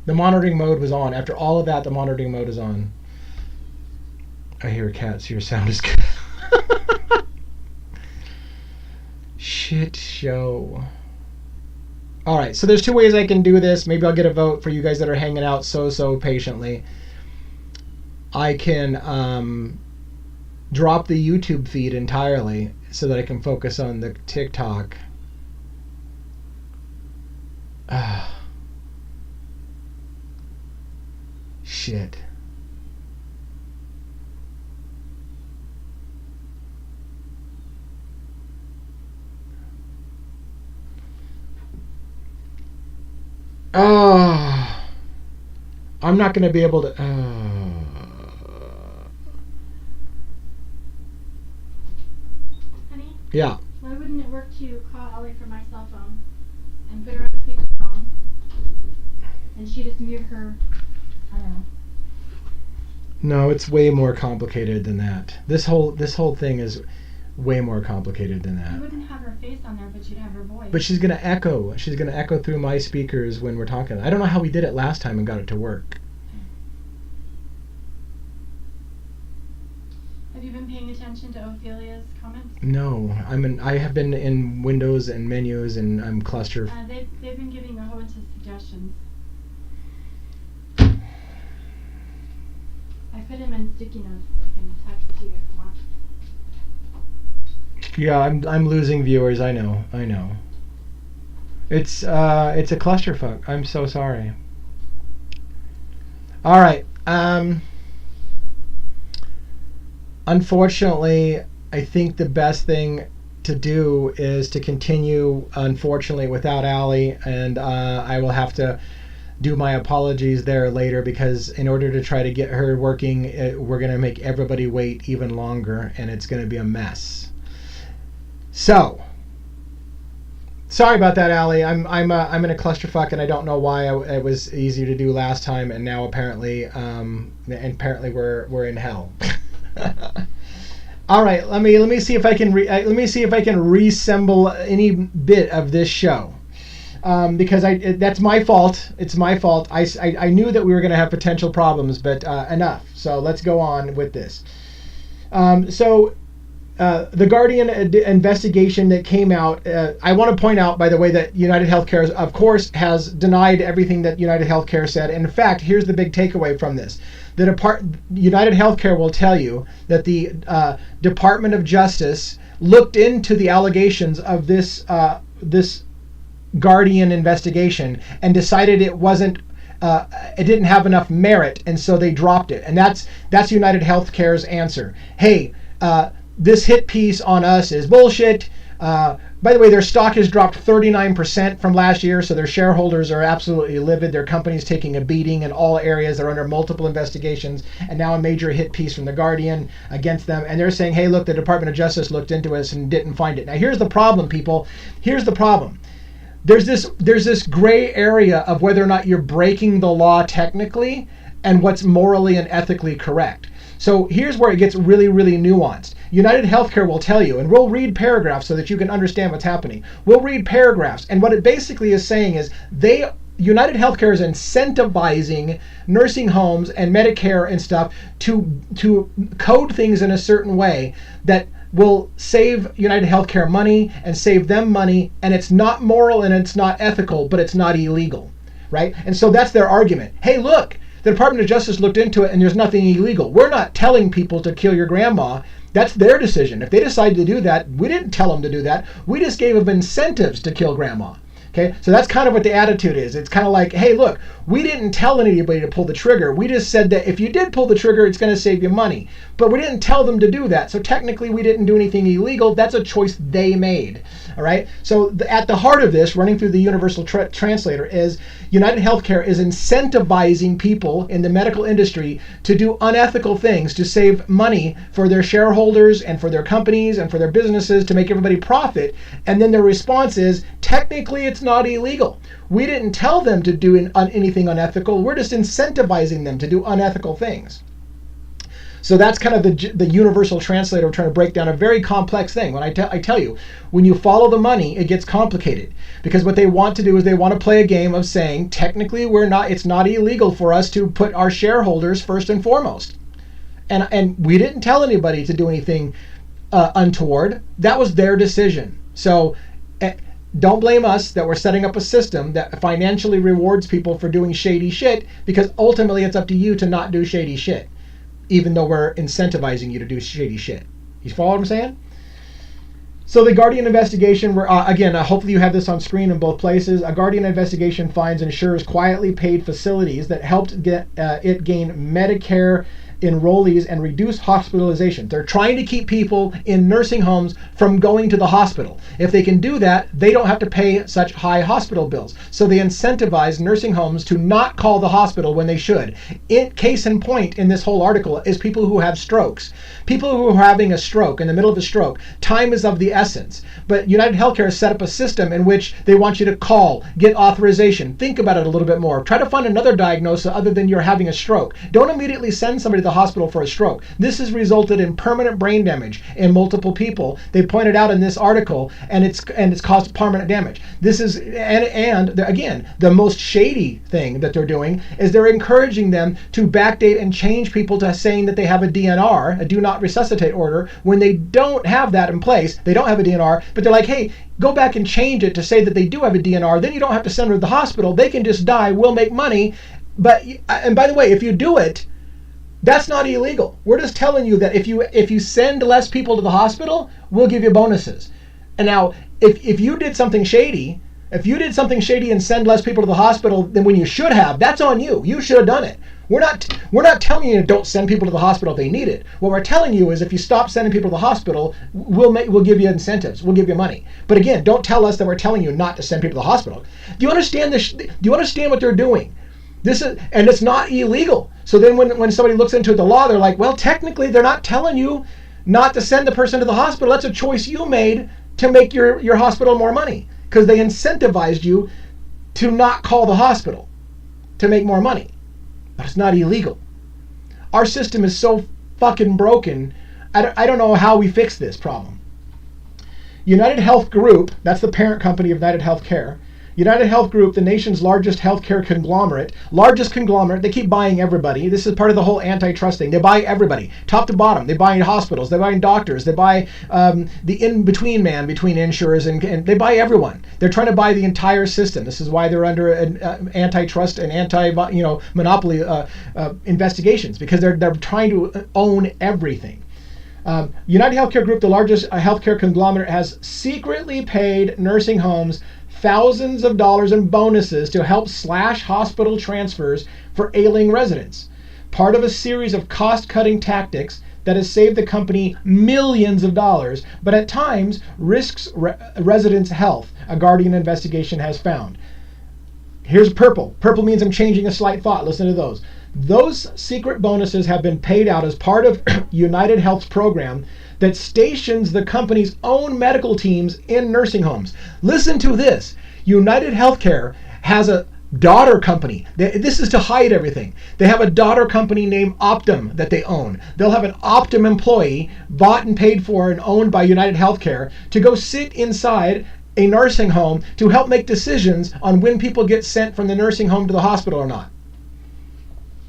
The monitoring mode was on. After all of that, the monitoring mode is on. I hear a cat, so your sound is good. Shit show. All right, so there's two ways I can do this. Maybe I'll get a vote for you guys that are hanging out so patiently. I can drop the YouTube feed entirely so that I can focus on the TikTok. Shit. Oh, I'm not going to be able to. Honey, Yeah. why wouldn't it work to call Ellie from my cell phone and put her on speakerphone, and she just mute her? I don't know. No, it's way more complicated than that. This whole thing is way more complicated than You that. wouldn't have her face on there, but you'd have her voice. But she's gonna echo. She's gonna echo through my speakers when we're talking. I don't know how we did it last time and got it to work. Have you been paying attention to Ophelia's comments? No, I have been in Windows and menus, and I'm clustered. They've been giving a whole bunch of suggestions. I put them in sticky notes. I can text it to you if you want. Yeah, I'm losing viewers. I know. It's a clusterfuck. I'm so sorry. All right. Unfortunately, I think the best thing to do is to continue, unfortunately, without Allie, and I will have to do my apologies there later, because in order to try to get her working, we're going to make everybody wait even longer, and it's going to be a mess. So, sorry about that, Allie. I'm in a clusterfuck, and I don't know why it was easier to do last time, and now apparently we're in hell. All right, let me see if I can reassemble any bit of this show, because that's my fault. It's my fault. I knew that we were going to have potential problems, but enough. So let's go on with this. The Guardian investigation that came out, I want to point out, by the way, that United Healthcare, of course, has denied everything that United Healthcare said. And in fact, here's the big takeaway from this. United Healthcare will tell you that the Department of Justice looked into the allegations of this Guardian investigation and decided it didn't have enough merit, and so they dropped it. And that's United Healthcare's answer. Hey, this hit piece on us is bullshit. By the way, their stock has dropped 39% from last year, so their shareholders are absolutely livid. Their company's taking a beating in all areas. They're under multiple investigations, and now a major hit piece from The Guardian against them. And they're saying, hey, look, the Department of Justice looked into us and didn't find it. Now, here's the problem, people. Here's the problem. There's this gray area of whether or not you're breaking the law technically and what's morally and ethically correct. So here's where it gets really, really nuanced. United Healthcare will tell you, and we'll read paragraphs so that you can understand what's happening. We'll read paragraphs, and what it basically is saying is United Healthcare is incentivizing nursing homes and Medicare and stuff to code things in a certain way that will save United Healthcare money and save them money, and it's not moral and it's not ethical, but it's not illegal, right? And so that's their argument. Hey, look, the Department of Justice looked into it and there's nothing illegal. We're not telling people to kill your grandma. That's their decision. If they decide to do that, we didn't tell them to do that. We just gave them incentives to kill grandma. Okay, so that's kind of what the attitude is. It's kind of like, hey, look, we didn't tell anybody to pull the trigger. We just said that if you did pull the trigger, it's going to save you money. But we didn't tell them to do that. So technically, we didn't do anything illegal. That's a choice they made. All right. So at the heart of this, running through the universal translator, is United Healthcare is incentivizing people in the medical industry to do unethical things to save money for their shareholders and for their companies and for their businesses to make everybody profit. And then their response is, technically, it's not illegal. We didn't tell them to do anything unethical. We're just incentivizing them to do unethical things. So that's kind of the universal translator of trying to break down a very complex thing. When I tell you, when you follow the money, it gets complicated, because what they want to do is they want to play a game of saying, technically, it's not illegal for us to put our shareholders first and foremost. And we didn't tell anybody to do anything untoward. That was their decision. So don't blame us that we're setting up a system that financially rewards people for doing shady shit, because ultimately it's up to you to not do shady shit, even though we're incentivizing you to do shady shit. You follow what I'm saying? So the Guardian investigation, again, hopefully you have this on screen in both places. A Guardian investigation finds insurers quietly paid facilities that helped get it gain Medicare enrollees and reduce hospitalization. They're trying to keep people in nursing homes from going to the hospital. If they can do that, they don't have to pay such high hospital bills. So they incentivize nursing homes to not call the hospital when they should. Case in point in this whole article is people who have strokes. People who are having a stroke, in the middle of a stroke, time is of the essence. But United Healthcare has set up a system in which they want you to call, get authorization, think about it a little bit more, try to find another diagnosis other than you're having a stroke. Don't immediately send somebody to the hospital for a stroke. This has resulted in permanent brain damage in multiple people. They pointed out in this article, and it's caused permanent damage. This is again, the most shady thing that they're doing is they're encouraging them to backdate and change people to saying that they have a DNR, a do not resuscitate order, when they don't have that in place. They don't have a DNR, but they're like, hey, go back and change it to say that they do have a DNR. Then you don't have to send them to the hospital. They can just die. We'll make money. And by the way, if you do it, that's not illegal. We're just telling you that if you send less people to the hospital, we'll give you bonuses. And now, if you did something shady, and send less people to the hospital than when you should have, that's on you. You should have done it. We're not telling you don't send people to the hospital if they need it. What we're telling you is if you stop sending people to the hospital, we'll give you incentives. We'll give you money. But again, don't tell us that we're telling you not to send people to the hospital. Do you understand this? Do you understand what they're doing? And it's not illegal. So then when somebody looks into the law, they're like, well, technically they're not telling you not to send the person to the hospital. That's a choice you made to make your hospital more money, because they incentivized you to not call the hospital to make more money. But it's not illegal. Our system is so fucking broken. I don't know how we fix this problem. United Health Group, that's the parent company of United Healthcare. United Health Group, the nation's largest healthcare conglomerate, they keep buying everybody. This is part of the whole antitrust thing. They buy everybody, top to bottom. They buy hospitals, they buy doctors, they buy the in-between man between insurers, and they buy everyone. They're trying to buy the entire system. This is why they're under antitrust and monopoly investigations, because they're trying to own everything. United Healthcare Group, the largest healthcare conglomerate, has secretly paid nursing homes thousands of dollars in bonuses to help slash hospital transfers for ailing residents. Part of a series of cost-cutting tactics that has saved the company millions of dollars, but at times risks residents' health, a Guardian investigation has found. Here's purple. Purple means I'm changing a slight thought. Listen to those. Those secret bonuses have been paid out as part of United Health's program that stations the company's own medical teams in nursing homes. Listen to this. United Healthcare has a daughter company. This is to hide everything. They have a daughter company named Optum that they own. They'll have an Optum employee bought and paid for and owned by United Healthcare to go sit inside a nursing home to help make decisions on when people get sent from the nursing home to the hospital or not.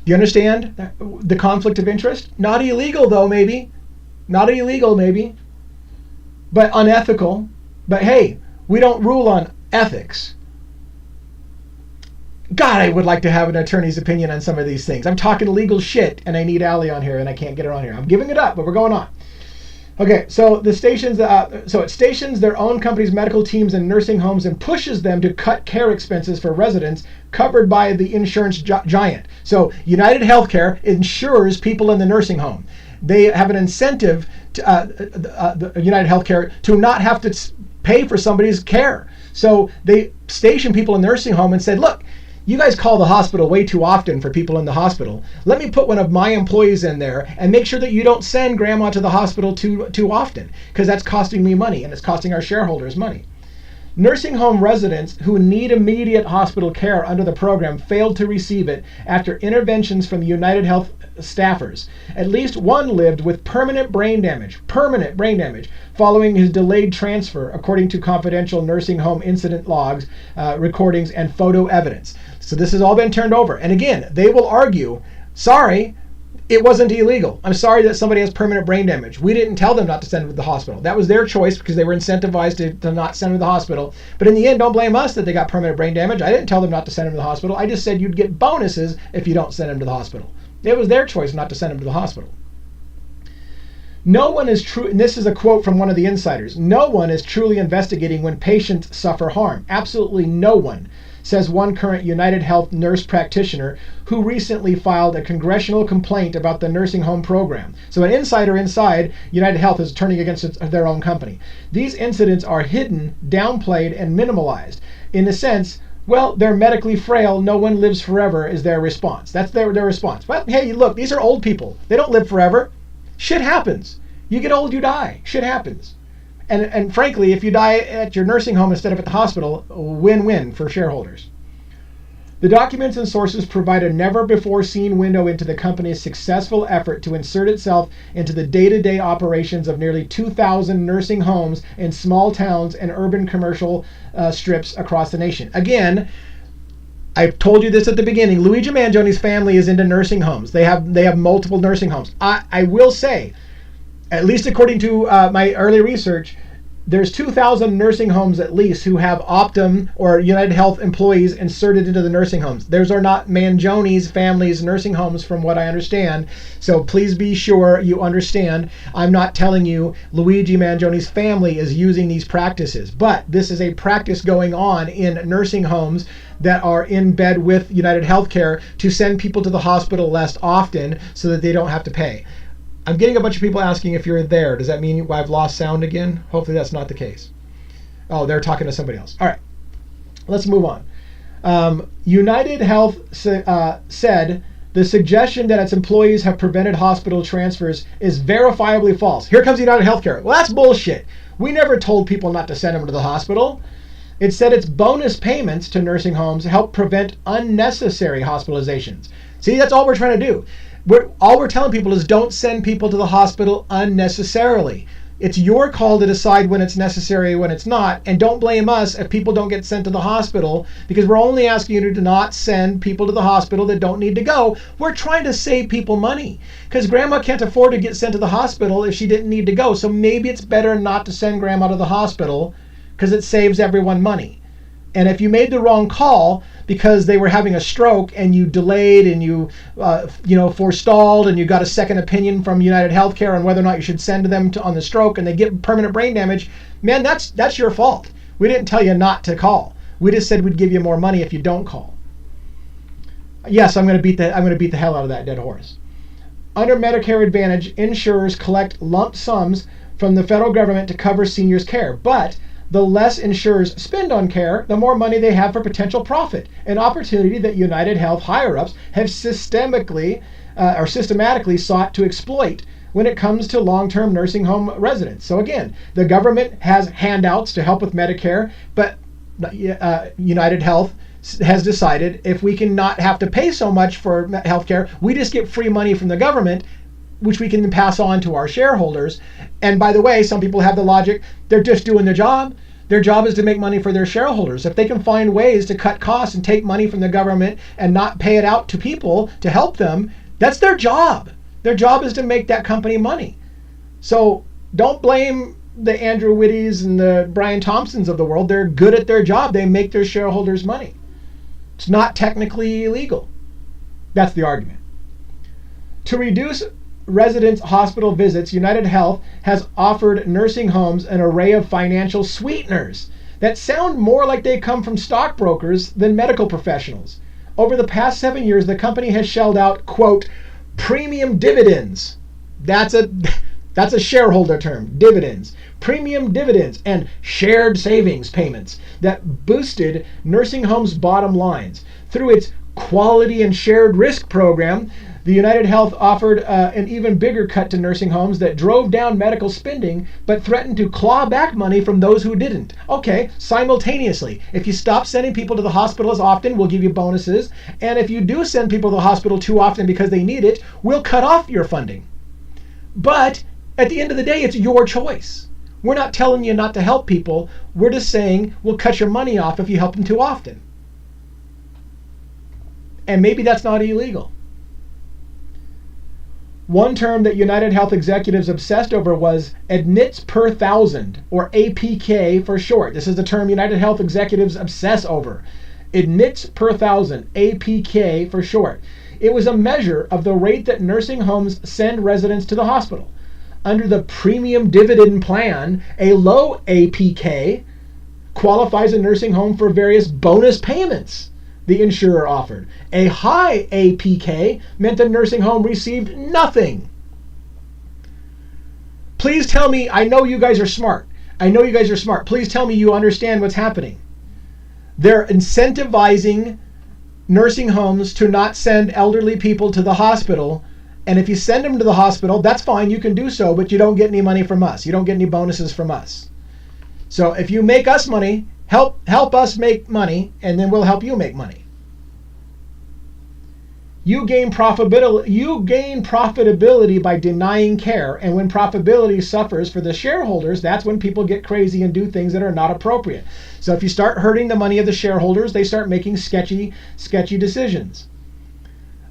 Do you understand the conflict of interest? Not illegal though, maybe. Not illegal, maybe, but unethical. But hey, we don't rule on ethics. God, I would like to have an attorney's opinion on some of these things. I'm talking legal shit, and I need Allie on here, and I can't get her on here. I'm giving it up, but we're going on. Okay, so it stations their own company's medical teams in nursing homes and pushes them to cut care expenses for residents covered by the insurance giant. So United Healthcare insures people in the nursing home. They have an incentive to United Healthcare to not have to pay for somebody's care. So they station people in the nursing home and said, look, you guys call the hospital way too often for people in the hospital. Let me put one of my employees in there and make sure that you don't send grandma to the hospital too often, because that's costing me money and it's costing our shareholders money. Nursing home residents who need immediate hospital care under the program failed to receive it after interventions from the United Health staffers. At least one lived with permanent brain damage, following his delayed transfer, according to confidential nursing home incident logs, recordings, and photo evidence. So this has all been turned over. And again, they will argue, sorry, it wasn't illegal. I'm sorry that somebody has permanent brain damage. We didn't tell them not to send them to the hospital. That was their choice because they were incentivized to not send them to the hospital. But in the end, don't blame us that they got permanent brain damage. I didn't tell them not to send them to the hospital. I just said you'd get bonuses if you don't send them to the hospital. It was their choice not to send them to the hospital. No one is true, and this is a quote from one of the insiders, no one is truly investigating when patients suffer harm. Absolutely no one, says one current United Health nurse practitioner who recently filed a congressional complaint about the nursing home program. So an insider inside United Health is turning against their own company. These incidents are hidden, downplayed, and minimalized. In a sense, well, they're medically frail, no one lives forever is their response. That's their response. Well, hey, look, these are old people. They don't live forever. Shit happens. You get old, you die. Shit happens. And frankly, if you die at your nursing home instead of at the hospital, win-win for shareholders. The documents and sources provide a never-before-seen window into the company's successful effort to insert itself into the day-to-day operations of nearly 2,000 nursing homes in small towns and urban commercial strips across the nation. Again, I've told you this at the beginning. Luigi Mangioni's family is into nursing homes. They have multiple nursing homes. I will say, at least according to my early research, there's 2,000 nursing homes at least who have Optum or United Health employees inserted into the nursing homes. Those are not Mangioni's family's nursing homes from what I understand. So please be sure you understand. I'm not telling you Luigi Mangioni's family is using these practices, but this is a practice going on in nursing homes that are in bed with United Healthcare to send people to the hospital less often so that they don't have to pay. I'm getting a bunch of people asking if you're there. Does that mean I've lost sound again? Hopefully that's not the case. Oh, they're talking to somebody else. All right, let's move on. United Health said the suggestion that its employees have prevented hospital transfers is verifiably false. Here comes United Healthcare. Well, that's bullshit. We never told people not to send them to the hospital. It said its bonus payments to nursing homes help prevent unnecessary hospitalizations. See, that's all we're trying to do. All we're telling people is don't send people to the hospital unnecessarily. It's your call to decide when it's necessary, when it's not, and don't blame us if people don't get sent to the hospital, because we're only asking you to not send people to the hospital that don't need to go. We're trying to save people money, because grandma can't afford to get sent to the hospital if she didn't need to go. So maybe it's better not to send grandma to the hospital because it saves everyone money. And if you made the wrong call because they were having a stroke and you delayed and you forestalled and you got a second opinion from United Healthcare on whether or not you should send them on the stroke and they get permanent brain damage, man, that's your fault. We didn't tell you not to call. We just said we'd give you more money if you don't call. Yes, I'm going to beat the hell out of that dead horse. Under Medicare Advantage, insurers collect lump sums from the federal government to cover seniors' care, but the less insurers spend on care, the more money they have for potential profit, an opportunity that United Health higher-ups have systematically sought to exploit when it comes to long-term nursing home residents. So again, the government has handouts to help with Medicare, but United Health has decided if we can not have to pay so much for healthcare, we just get free money from the government, which we can pass on to our shareholders. And by the way, some people have the logic, they're just doing their job. Their job is to make money for their shareholders. If they can find ways to cut costs and take money from the government and not pay it out to people to help them, that's their job. Their job is to make that company money. So don't blame the Andrew Whitties and the Brian Thompsons of the world. They're good at their job. They make their shareholders money. It's not technically illegal. That's the argument. To reduce residents' hospital visits, United Health has offered nursing homes an array of financial sweeteners that sound more like they come from stockbrokers than medical professionals. Over the past 7 years, the company has shelled out, quote, premium dividends. That's a shareholder term, dividends. Premium dividends and shared savings payments that boosted nursing homes' bottom lines. Through its quality and shared risk program, The United Health offered an even bigger cut to nursing homes that drove down medical spending but threatened to claw back money from those who didn't. Okay, simultaneously, if you stop sending people to the hospital as often, we'll give you bonuses. And if you do send people to the hospital too often because they need it, we'll cut off your funding. But at the end of the day, it's your choice. We're not telling you not to help people. We're just saying we'll cut your money off if you help them too often. And maybe that's not illegal. One term that United Health executives obsessed over was admits per thousand, or APK for short. This is the term United Health executives obsess over. Admits per thousand, APK for short. It was a measure of the rate that nursing homes send residents to the hospital. Under the premium dividend plan, a low APK qualifies a nursing home for various bonus payments the insurer offered. A high APK meant the nursing home received nothing. Please tell me, I know you guys are smart. Please tell me you understand what's happening. They're incentivizing nursing homes to not send elderly people to the hospital. And if you send them to the hospital, that's fine, you can do so, but you don't get any money from us. You don't get any bonuses from us. So if you make us money, help us make money, and then we'll help you make money. You gain profitability by denying care, and when profitability suffers for the shareholders, that's when people get crazy and do things that are not appropriate. So if you start hurting the money of the shareholders, they start making sketchy decisions.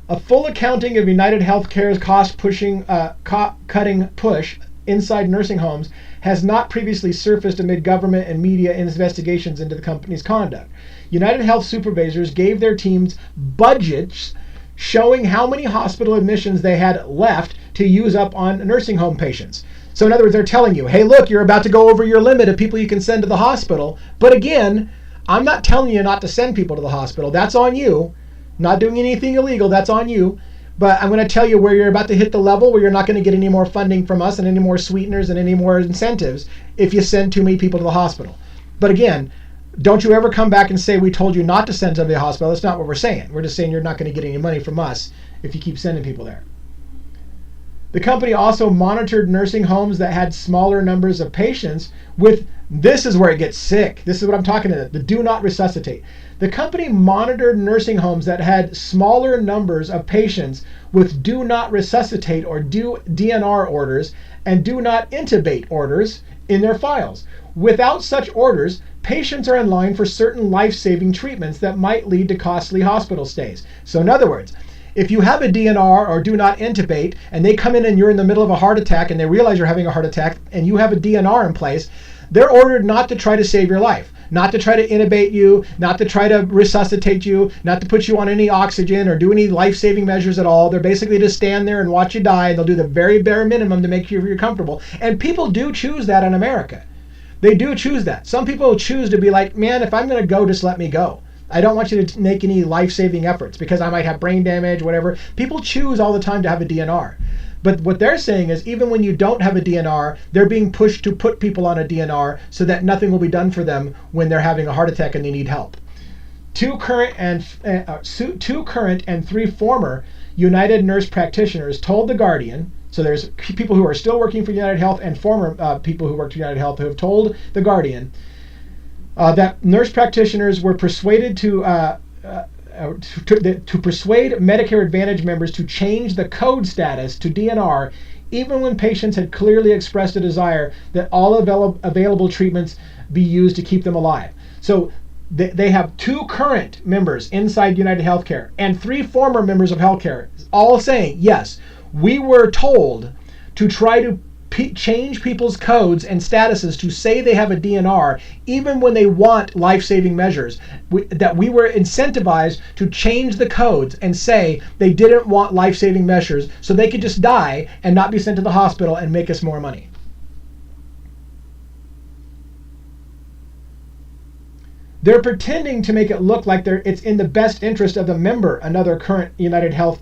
A full accounting of United Healthcare's cost-cutting push inside nursing homes has not previously surfaced amid government and media investigations into the company's conduct. United Health supervisors gave their teams budgets showing how many hospital admissions they had left to use up on nursing home patients. So in other words, they're telling you, hey, look, you're about to go over your limit of people you can send to the hospital. But again, I'm not telling you not to send people to the hospital. That's on you. Not doing anything illegal, that's on you. But I'm going to tell you where you're about to hit the level where you're not going to get any more funding from us and any more sweeteners and any more incentives if you send too many people to the hospital. But again, don't you ever come back and say we told you not to send somebody to the hospital. That's not what we're saying. We're just saying you're not going to get any money from us if you keep sending people there. The company also monitored nursing homes that had smaller numbers of patients with, this is where it gets sick. This is what I'm talking about, the do not resuscitate. The company monitored nursing homes that had smaller numbers of patients with do not resuscitate or DNR orders and do not intubate orders in their files. Without such orders, patients are in line for certain life-saving treatments that might lead to costly hospital stays. So in other words, if you have a DNR or do not intubate and they come in and you're in the middle of a heart attack and they realize you're having a heart attack and you have a DNR in place, they're ordered not to try to save your life, not to try to intubate you, not to try to resuscitate you, not to put you on any oxygen or do any life-saving measures at all. They're basically to stand there and watch you die, and they'll do the very bare minimum to make sure you're comfortable. And people do choose that in America. They do choose that. Some people choose to be like, man, if I'm going to go, just let me go. I don't want you to make any life-saving efforts because I might have brain damage, whatever. People choose all the time to have a DNR. But what they're saying is even when you don't have a DNR, they're being pushed to put people on a DNR so that nothing will be done for them when they're having a heart attack and they need help. Two current and 3 former United nurse practitioners told The Guardian, so there's people who are still working for United Health and former people who worked for United Health who have told The Guardian that nurse practitioners were persuaded to persuade Medicare Advantage members to change the code status to DNR, even when patients had clearly expressed a desire that all available treatments be used to keep them alive. So they have 2 current members inside United Healthcare and 3 former members of healthcare all saying, yes, we were told to try to change people's codes and statuses to say they have a DNR, even when they want life-saving measures, that we were incentivized to change the codes and say they didn't want life-saving measures so they could just die and not be sent to the hospital and make us more money. They're pretending to make it look like it's in the best interest of the member, another current United Health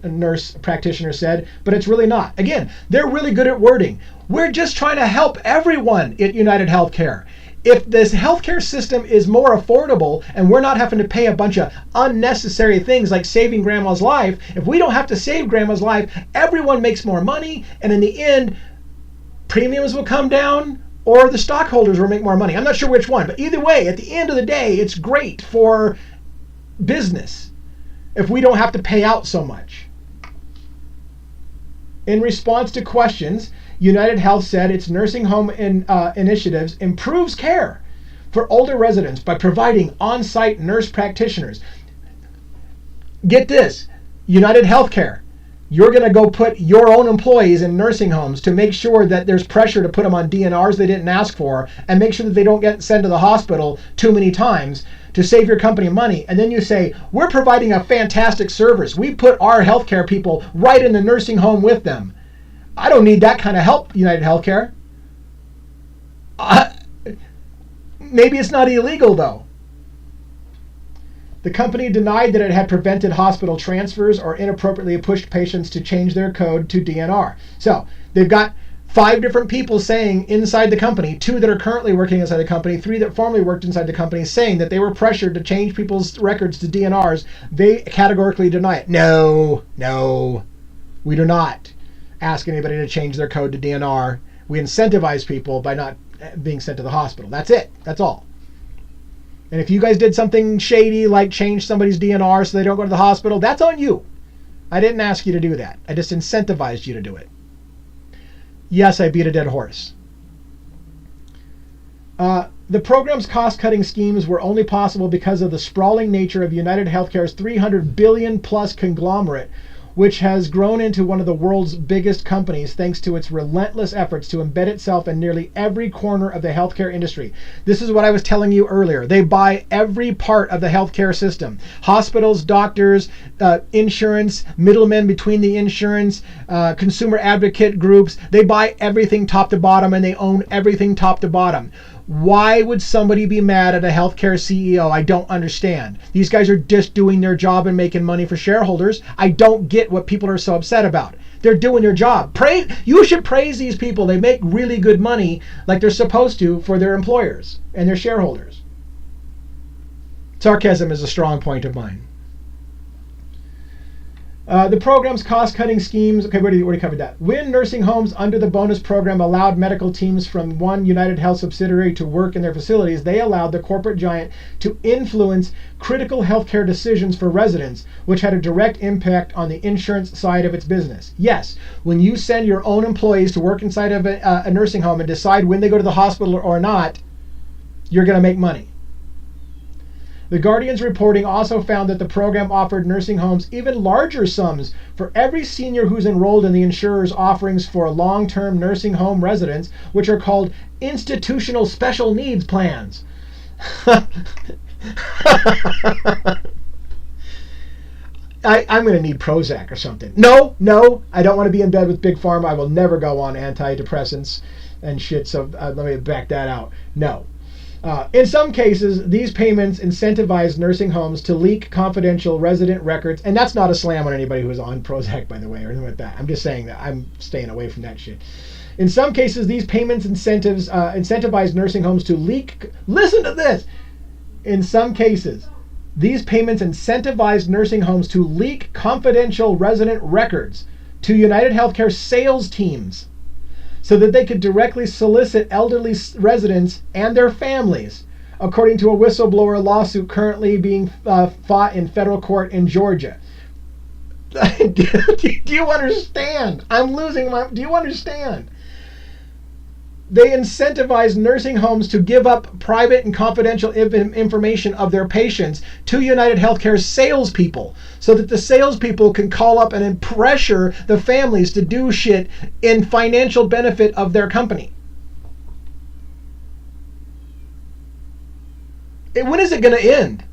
nurse practitioner said, but it's really not. Again, they're really good at wording. We're just trying to help everyone at United Healthcare. If this healthcare system is more affordable and we're not having to pay a bunch of unnecessary things like saving grandma's life, if we don't have to save grandma's life, everyone makes more money, and in the end, premiums will come down or the stockholders will make more money. I'm not sure which one, but either way, at the end of the day, it's great for business if we don't have to pay out so much. In response to questions, United Health said its nursing home initiatives improves care for older residents by providing on-site nurse practitioners. Get this, United Healthcare, you're going to go put your own employees in nursing homes to make sure that there's pressure to put them on DNRs they didn't ask for, and make sure that they don't get sent to the hospital too many times to save your company money. And then you say, we're providing a fantastic service. We put our healthcare people right in the nursing home with them. I don't need that kind of help, United Healthcare. Maybe it's not illegal, though. The company denied that it had prevented hospital transfers or inappropriately pushed patients to change their code to DNR. So they've got 5 different people saying inside the company, 2 that are currently working inside the company, 3 that formerly worked inside the company, saying that they were pressured to change people's records to DNRs. They categorically deny it. No, we do not ask anybody to change their code to DNR. We incentivize people by not being sent to the hospital. That's it. That's all. And if you guys did something shady like change somebody's DNR so they don't go to the hospital, that's on you. I didn't ask you to do that. I just incentivized you to do it. Yes, I beat a dead horse. The program's cost-cutting schemes were only possible because of the sprawling nature of United Healthcare's $300 billion plus conglomerate, which has grown into one of the world's biggest companies thanks to its relentless efforts to embed itself in nearly every corner of the healthcare industry. This is what I was telling you earlier. They buy every part of the healthcare system. Hospitals, doctors, insurance, middlemen between the insurance, consumer advocate groups. They buy everything top to bottom, and they own everything top to bottom. Why would somebody be mad at a healthcare CEO? I don't understand. These guys are just doing their job and making money for shareholders. I don't get what people are so upset about. They're doing their job. You should praise these people. They make really good money like they're supposed to for their employers and their shareholders. Sarcasm is a strong point of mine. The program's cost-cutting schemes, okay, we already covered that. When nursing homes under the bonus program allowed medical teams from one United Health subsidiary to work in their facilities, they allowed the corporate giant to influence critical healthcare decisions for residents, which had a direct impact on the insurance side of its business. Yes, when you send your own employees to work inside of a nursing home and decide when they go to the hospital or not, you're going to make money. The Guardian's reporting also found that the program offered nursing homes even larger sums for every senior who's enrolled in the insurer's offerings for long-term nursing home residents, which are called institutional special needs plans. I'm going to need Prozac or something. No, I don't want to be in bed with Big Pharma. I will never go on antidepressants and shit, so let me back that out. No. In some cases, these payments incentivized nursing homes to leak confidential resident records, and that's not a slam on anybody who is on Prozac, by the way, or anything like that. I'm just saying that I'm staying away from that shit. In some cases, these payments incentivized nursing homes to leak. Listen to this. In some cases, these payments incentivized nursing homes to leak confidential resident records to United Healthcare sales teams, so that they could directly solicit elderly residents and their families, according to a whistleblower lawsuit currently being fought in federal court in Georgia. Do you understand? Do you understand? They incentivize nursing homes to give up private and confidential information of their patients to United Healthcare's salespeople, so that the salespeople can call up and pressure the families to do shit in financial benefit of their company. When is it going to end?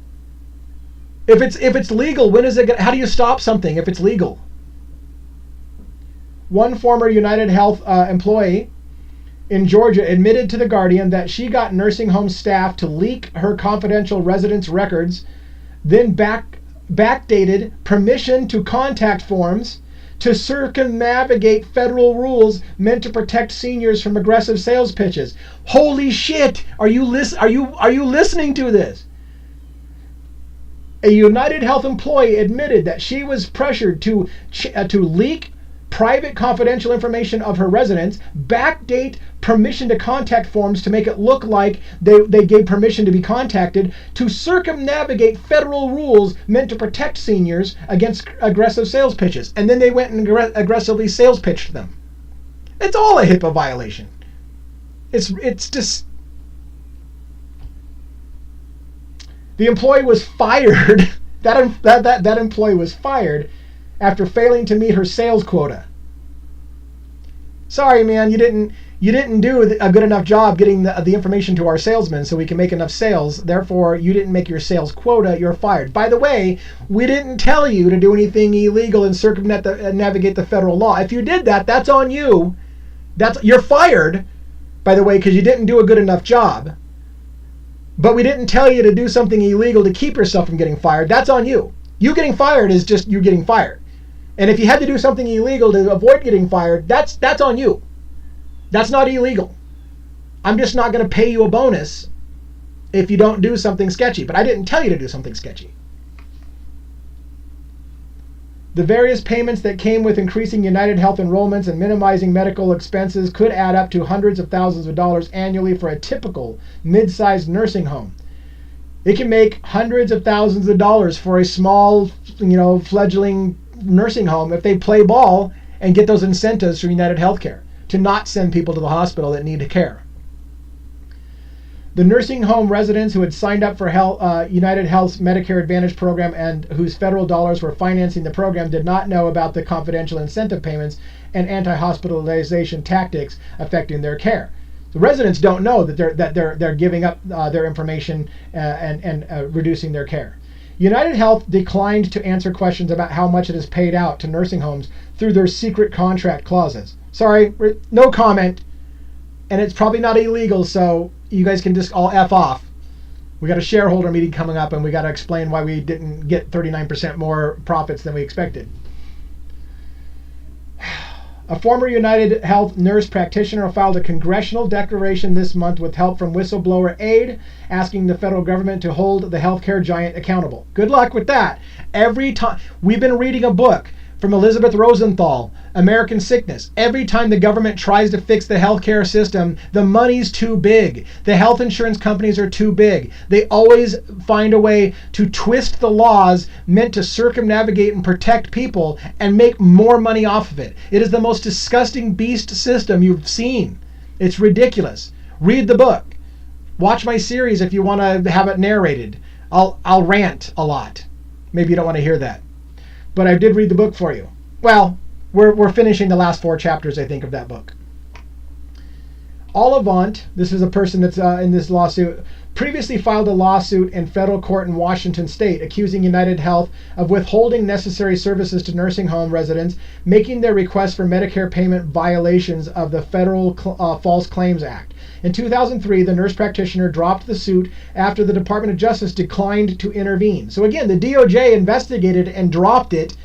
If it's legal, when is it? How do you stop something if it's legal? One former United Health employee in Georgia admitted to The Guardian that she got nursing home staff to leak her confidential residents' records, then backdated permission to contact forms to circumnavigate federal rules meant to protect seniors from aggressive sales pitches. Holy shit! Are you listening to this? A United Health employee admitted that she was pressured to leak private confidential information of her residents, backdate permission to contact forms to make it look like they gave permission to be contacted, to circumnavigate federal rules meant to protect seniors against aggressive sales pitches. And then they went and aggressively sales pitched them. It's all a HIPAA violation. It's just... The employee was fired. That employee was fired after failing to meet her sales quota. Sorry, man, you didn't do a good enough job getting the information to our salesmen so we can make enough sales. Therefore, you didn't make your sales quota. You're fired. By the way, we didn't tell you to do anything illegal and circumnavigate the federal law. If you did that, that's on you. You're fired, by the way, because you didn't do a good enough job. But we didn't tell you to do something illegal to keep yourself from getting fired. That's on you. You getting fired is just you getting fired. And if you had to do something illegal to avoid getting fired, that's on you. That's not illegal. I'm just not going to pay you a bonus if you don't do something sketchy. But I didn't tell you to do something sketchy. The various payments that came with increasing United Health enrollments and minimizing medical expenses could add up to hundreds of thousands of dollars annually for a typical mid-sized nursing home. It can make hundreds of thousands of dollars for a small, fledgling nursing home if they play ball and get those incentives from United Healthcare to not send people to the hospital that need care. The nursing home residents who had signed up for United Health's Medicare Advantage program and whose federal dollars were financing the program did not know about the confidential incentive payments and anti-hospitalization tactics affecting their care. The residents don't know that they're giving up their information and reducing their care. United Health declined to answer questions about how much it has paid out to nursing homes through their secret contract clauses. Sorry, no comment. And it's probably not illegal, so you guys can just all F off. We got a shareholder meeting coming up, and we got to explain why we didn't get 39% more profits than we expected. A former United Health nurse practitioner filed a congressional declaration this month with help from whistleblower aid, asking the federal government to hold the healthcare giant accountable. Good luck with that. Every time we've been reading a book from Elizabeth Rosenthal, American Sickness. Every time the government tries to fix the healthcare system, the money's too big. The health insurance companies are too big. They always find a way to twist the laws meant to circumnavigate and protect people and make more money off of it. It is the most disgusting beast system you've seen. It's ridiculous. Read the book. Watch my series if you want to have it narrated. I'll rant a lot. Maybe you don't want to hear that. But I did read the book for you. Well, we're finishing the last 4 chapters, I think, of that book. Olivant, this is a person that's in this lawsuit, previously filed a lawsuit in federal court in Washington state accusing United Health of withholding necessary services to nursing home residents, making their requests for Medicare payment violations of the Federal False Claims Act. In 2003, the nurse practitioner dropped the suit after the Department of Justice declined to intervene. So again, the DOJ investigated and dropped it.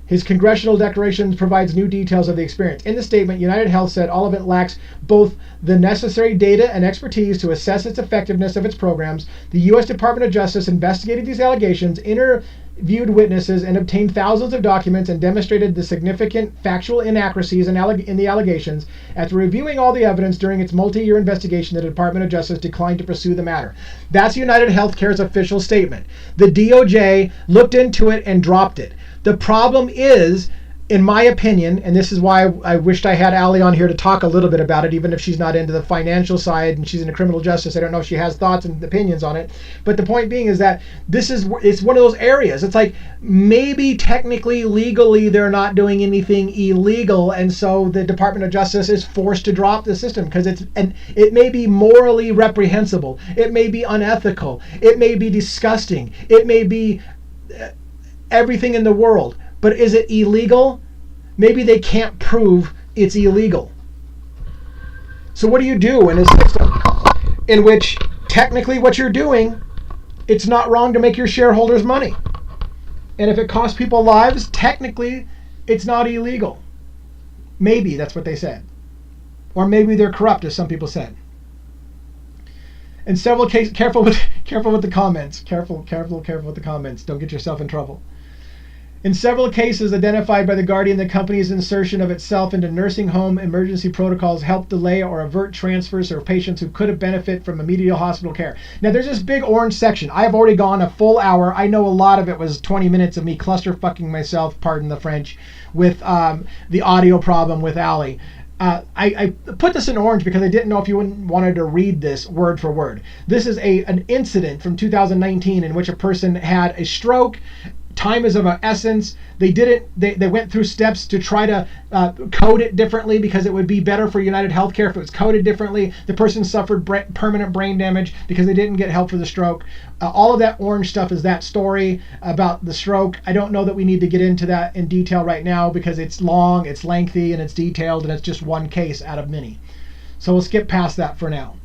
His congressional declaration provides new details of the experience. In the statement, United Health said Olivant lacks both the necessary data and expertise to assess its effectiveness of its programs. The U.S. Department of Justice investigated these allegations, interviewed witnesses, and obtained thousands of documents and demonstrated the significant factual inaccuracies in the allegations. After reviewing all the evidence during its multi-year investigation, the Department of Justice declined to pursue the matter. That's United Healthcare's official statement. The DOJ looked into it and dropped it. The problem is, in my opinion, and this is why I wished I had Allie on here to talk a little bit about it, even if she's not into the financial side and she's into criminal justice. I don't know if she has thoughts and opinions on it. But the point being is that it's one of those areas. It's like maybe technically, legally, they're not doing anything illegal, and so the Department of Justice is forced to drop the system because it may be morally reprehensible. It may be unethical. It may be disgusting. It may be everything in the world. But is it illegal? Maybe they can't prove it's illegal. So what do you do in a system in which technically what you're doing, it's not wrong to make your shareholders money? And if it costs people lives, technically it's not illegal. Maybe that's what they said. Or maybe they're corrupt, as some people said. In several cases, careful with the comments. Careful with the comments. Don't get yourself in trouble. In several cases identified by the Guardian, the company's insertion of itself into nursing home emergency protocols helped delay or avert transfers of patients who could have benefited from immediate hospital care. Now, there's this big orange section. I've already gone a full hour. I know a lot of it was 20 minutes of me cluster-fucking myself, pardon the French, with the audio problem with Allie. I put this in orange because I didn't know if you wanted to read this word for word. This is an incident from 2019 in which a person had a stroke. Time is of an essence. They went through steps to try to code it differently because it would be better for United Healthcare if it was coded differently. The person suffered permanent brain damage because they didn't get help for the stroke. All of that orange stuff is that story about the stroke. I don't know that we need to get into that in detail right now because it's long, it's lengthy, and it's detailed, and it's just one case out of many. So we'll skip past that for now.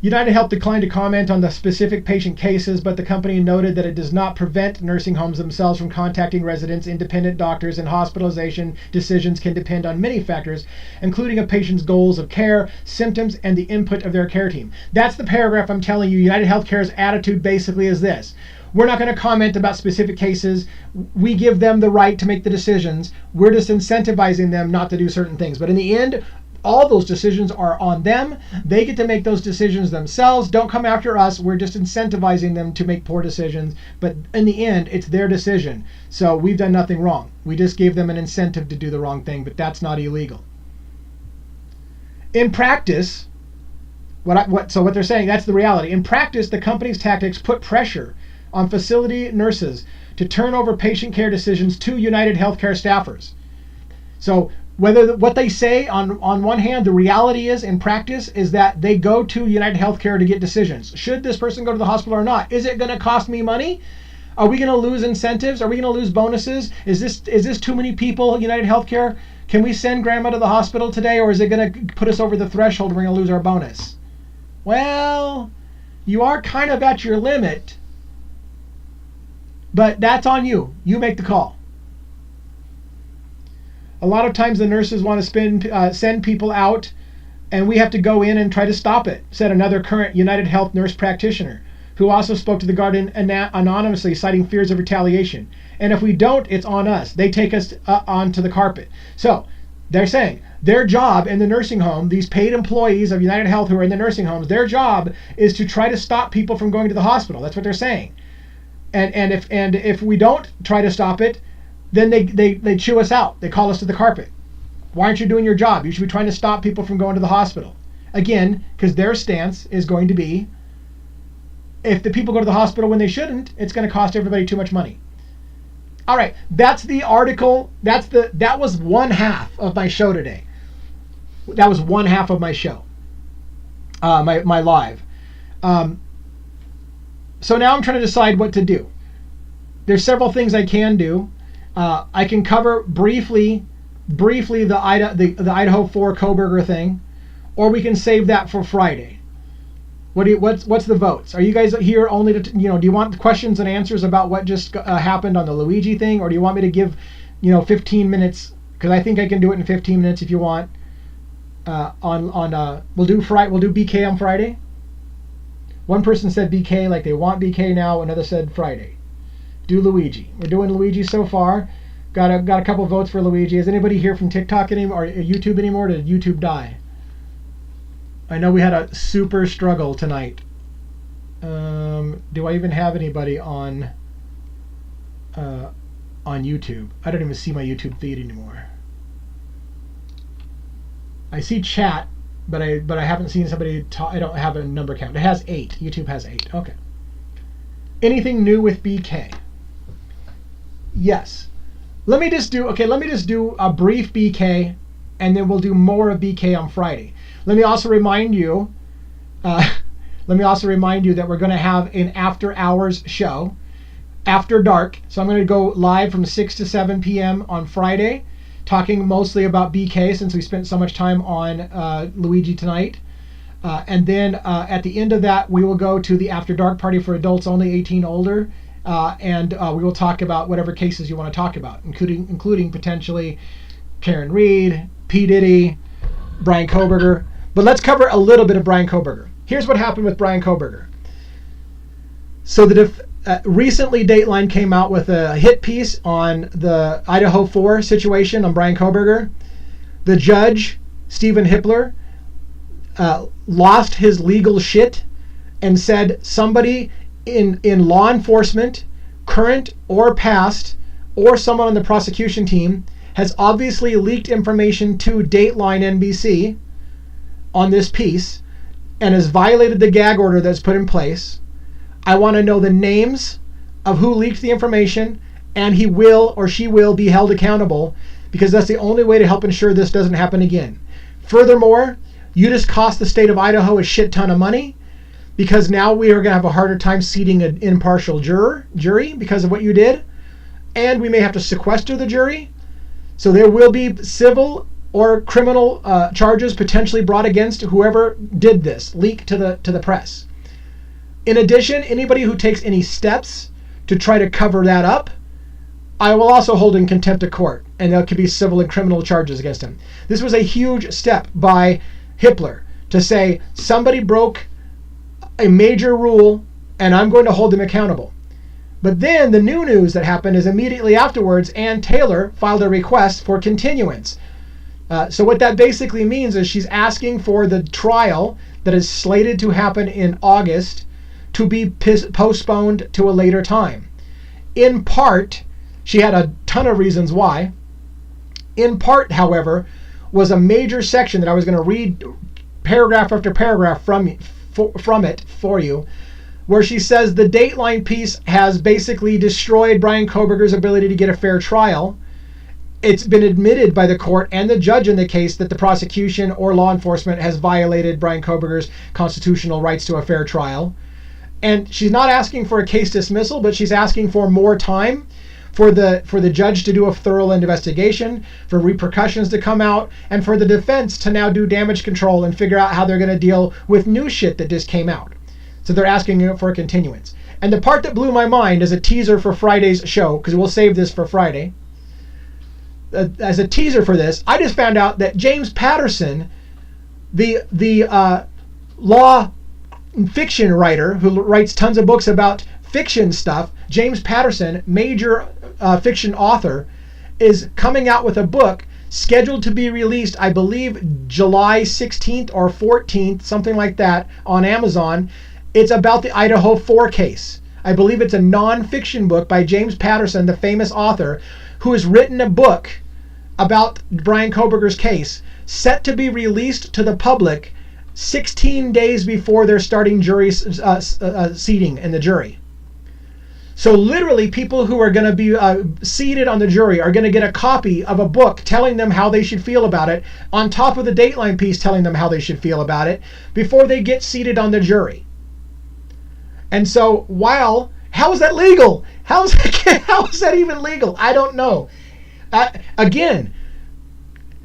United Health declined to comment on the specific patient cases, but the company noted that it does not prevent nursing homes themselves from contacting residents, independent doctors, and hospitalization decisions can depend on many factors, including a patient's goals of care, symptoms, and the input of their care team. That's the paragraph I'm telling you. United Healthcare's attitude basically is this. We're not going to comment about specific cases. We give them the right to make the decisions. We're just incentivizing them not to do certain things. But in the end, all those decisions are on them. They get to make those decisions themselves. Don't come after us. We're just incentivizing them to make poor decisions. But in the end, it's their decision. So we've done nothing wrong. We just gave them an incentive to do the wrong thing, but that's not illegal. In practice, so what they're saying, that's the reality. In practice, the company's tactics put pressure on facility nurses to turn over patient care decisions to United Healthcare staffers. So what they say on one hand, the reality is in practice is that they go to United Healthcare to get decisions. Should this person go to the hospital or not? Is it going to cost me money? Are we going to lose incentives? Are we going to lose bonuses? Is this too many people, United Healthcare? Can we send grandma to the hospital today, or is it going to put us over the threshold and we're going to lose our bonus? Well, you are kind of at your limit, but that's on you. You make the call. A lot of times the nurses want to send people out, and we have to go in and try to stop it, said another current United Health nurse practitioner, who also spoke to the Guardian anonymously, citing fears of retaliation. And if we don't, it's on us. They take us onto the carpet. So they're saying their job in the nursing home, these paid employees of United Health who are in the nursing homes, their job is to try to stop people from going to the hospital. That's what they're saying. And if we don't try to stop it, then they chew us out. They call us to the carpet. Why aren't you doing your job? You should be trying to stop people from going to the hospital. Again, because their stance is going to be, if the people go to the hospital when they shouldn't, it's going to cost everybody too much money. All right, that's the article. That was one half of my show today. That was one half of my show, my live. So now I'm trying to decide what to do. There's several things I can do. I can cover briefly the Idaho 4 Coberger thing, or we can save that for Friday. What's the votes? Are you guys here only to, do you want questions and answers about what just happened on the Luigi thing, or do you want me to give 15 minutes? Because I think I can do it in 15 minutes if you want. We'll do BK on Friday. One person said BK like they want BK now. Another said Friday. Do Luigi. We're doing Luigi so far. Got a couple votes for Luigi. Is anybody here from TikTok anymore or YouTube anymore? Did YouTube die? I know we had a super struggle tonight. Do I even have anybody on YouTube? I don't even see my YouTube feed anymore. I see chat, but I haven't seen somebody talk. I don't have a number count. It has 8. YouTube has 8. Okay. Anything new with BK? Yes. Let me just do a brief BK, and then we'll do more of BK on Friday. Let me also remind you that we're going to have an after hours show, after dark. So I'm going to go live from 6 to 7 p.m. on Friday, talking mostly about BK since we spent so much time on Luigi tonight. And then at the end of that, we will go to the after dark party for adults only 18 older. and we will talk about whatever cases you want to talk about, including potentially Karen Reed, P. Diddy, Bryan Kohberger. But let's cover a little bit of Bryan Kohberger. Here's what happened with Bryan Kohberger. So recently Dateline came out with a hit piece on the Idaho 4 situation on Bryan Kohberger. The judge, Stephen Hippler, lost his legal shit and said somebody in law enforcement, current or past, or someone on the prosecution team has obviously leaked information to Dateline NBC on this piece and has violated the gag order that's put in place. I want to know the names of who leaked the information, and he will or she will be held accountable, because that's the only way to help ensure this doesn't happen again. Furthermore, you just cost the state of Idaho a shit ton of money, because now we are going to have a harder time seating an impartial jury because of what you did, and we may have to sequester the jury. So there will be civil or criminal charges potentially brought against whoever did this leak to the press. In addition, anybody who takes any steps to try to cover that up, I will also hold in contempt of court, and there could be civil and criminal charges against him. This was a huge step by Hippler to say somebody broke a major rule and I'm going to hold them accountable. But then the new news that happened is immediately afterwards, Ann Taylor filed a request for continuance. So what that basically means is she's asking for the trial that is slated to happen in August to be postponed to a later time. In part, she had a ton of reasons why. In part, however, was a major section that I was going to read paragraph after paragraph from it for you, where she says the Dateline piece has basically destroyed Bryan Kohberger's ability to get a fair trial. It's been admitted by the court and the judge in the case that the prosecution or law enforcement has violated Bryan Kohberger's constitutional rights to a fair trial. And she's not asking for a case dismissal, but she's asking for more time for the judge to do a thorough investigation, for repercussions to come out, and for the defense to now do damage control and figure out how they're going to deal with new shit that just came out. So they're asking for a continuance. And the part that blew my mind as a teaser for Friday's show, because we'll save this for Friday, as a teaser for this, I just found out that James Patterson, the law fiction writer who writes tons of books about fiction stuff, James Patterson, major fiction author, is coming out with a book scheduled to be released, I believe, July 16th or 14th, something like that, on Amazon. It's about the Idaho 4 case. I believe it's a non-fiction book by James Patterson, the famous author, who has written a book about Bryan Kohberger's case, set to be released to the public 16 days before they're starting jury seating in the jury. So literally, people who are going to be seated on the jury are going to get a copy of a book telling them how they should feel about it, on top of the Dateline piece telling them how they should feel about it, before they get seated on the jury. And so, how is that legal? How is that even legal? I don't know. Again,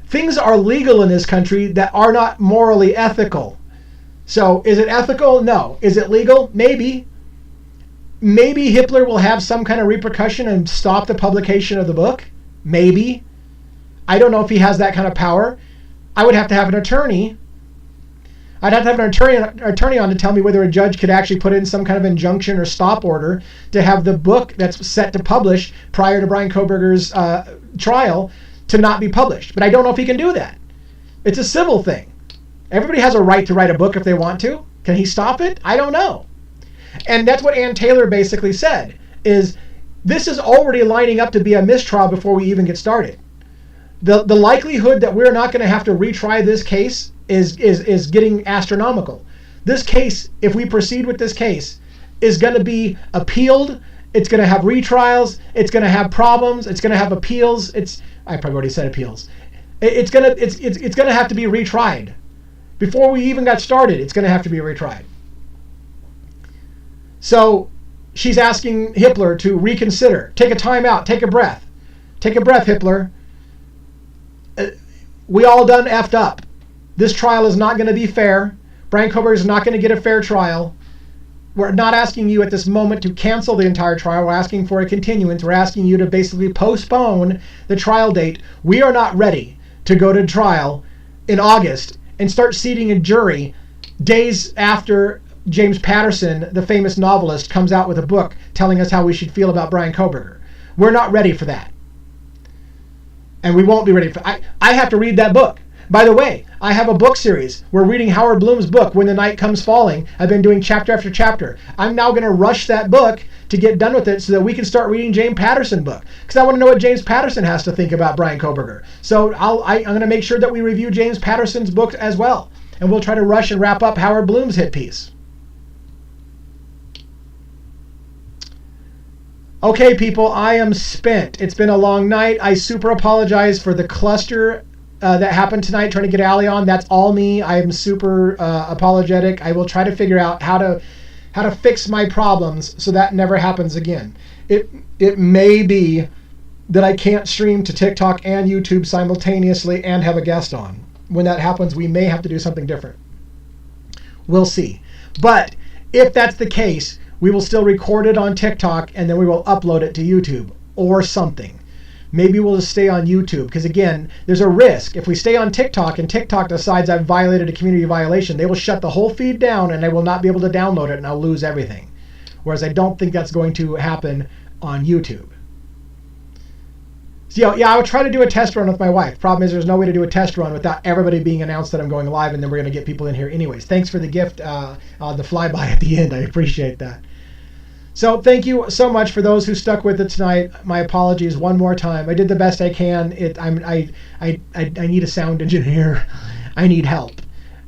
things are legal in this country that are not morally ethical. So, is it ethical? No. Is it legal? Maybe. Maybe Hippler will have some kind of repercussion and stop the publication of the book. Maybe. I don't know if he has that kind of power. I would have to have an attorney. I'd have to have an attorney on to tell me whether a judge could actually put in some kind of injunction or stop order to have the book that's set to publish prior to Bryan Kohberger's trial to not be published. But I don't know if he can do that. It's a civil thing. Everybody has a right to write a book if they want to. Can he stop it? I don't know. And that's what Ann Taylor basically said, is this is already lining up to be a mistrial before we even get started. The likelihood that we're not going to have to retry this case is getting astronomical. This case, if we proceed with this case, is going to be appealed. It's going to have retrials. It's going to have problems. It's going to have appeals. I probably already said appeals. It's going to have to be retried. Before we even got started, it's going to have to be retried. So she's asking Hippler to reconsider. Take a time out. Take a breath. Take a breath, Hippler. We all done effed up. This trial is not going to be fair. Bryan Kohberger is not going to get a fair trial. We're not asking you at this moment to cancel the entire trial. We're asking for a continuance. We're asking you to basically postpone the trial date. We are not ready to go to trial in August and start seating a jury days after James Patterson, the famous novelist, comes out with a book telling us how we should feel about Bryan Kohberger. We're not ready for that. And we won't be ready for I have to read that book. By the way, I have a book series. We're reading Howard Bloom's book, When the Night Comes Falling. I've been doing chapter after chapter. I'm now going to rush that book to get done with it so that we can start reading James Patterson's book. Because I want to know what James Patterson has to think about Bryan Kohberger. So I'm going to make sure that we review James Patterson's book as well. And we'll try to rush and wrap up Howard Bloom's hit piece. Okay, people, I am spent. It's been a long night. I super apologize for the cluster that happened tonight trying to get Allie on. That's all me. I am super apologetic. I will try to figure out how to fix my problems so that never happens again. It may be that I can't stream to TikTok and YouTube simultaneously and have a guest on. When that happens, we may have to do something different. We'll see. But if that's the case, we will still record it on TikTok and then we will upload it to YouTube or something. Maybe we'll just stay on YouTube because, again, there's a risk. If we stay on TikTok and TikTok decides I've violated a community violation, they will shut the whole feed down and I will not be able to download it and I'll lose everything. Whereas I don't think that's going to happen on YouTube. So, yeah, I would try to do a test run with my wife. Problem is there's no way to do a test run without everybody being announced that I'm going live, and then we're going to get people in here anyways. Thanks for the gift, the flyby at the end. I appreciate that. So thank you so much for those who stuck with it tonight. My apologies one more time. I did the best I can. I need a sound engineer. I need help.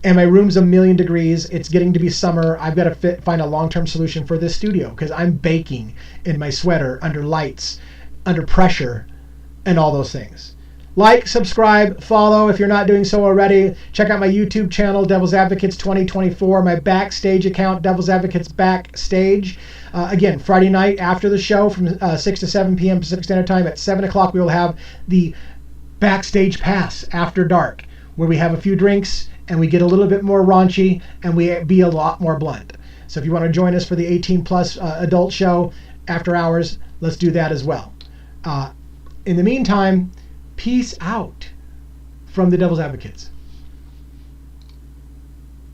And my room's 1,000,000 degrees. It's getting to be summer. I've got to find a long-term solution for this studio because I'm baking in my sweater under lights, under pressure, and all those things. Like, subscribe, follow if you're not doing so already. Check out my YouTube channel, Devil's Advocates 2024, my Backstage account, Devil's Advocates Backstage. Again, Friday night after the show from 6 to 7 p.m. Pacific Standard Time. At 7 o'clock, we will have the Backstage Pass After Dark, where we have a few drinks and we get a little bit more raunchy and we be a lot more blunt. So if you want to join us for the 18-plus adult show after hours, let's do that as well. In the meantime, peace out from the Devil's Advocates.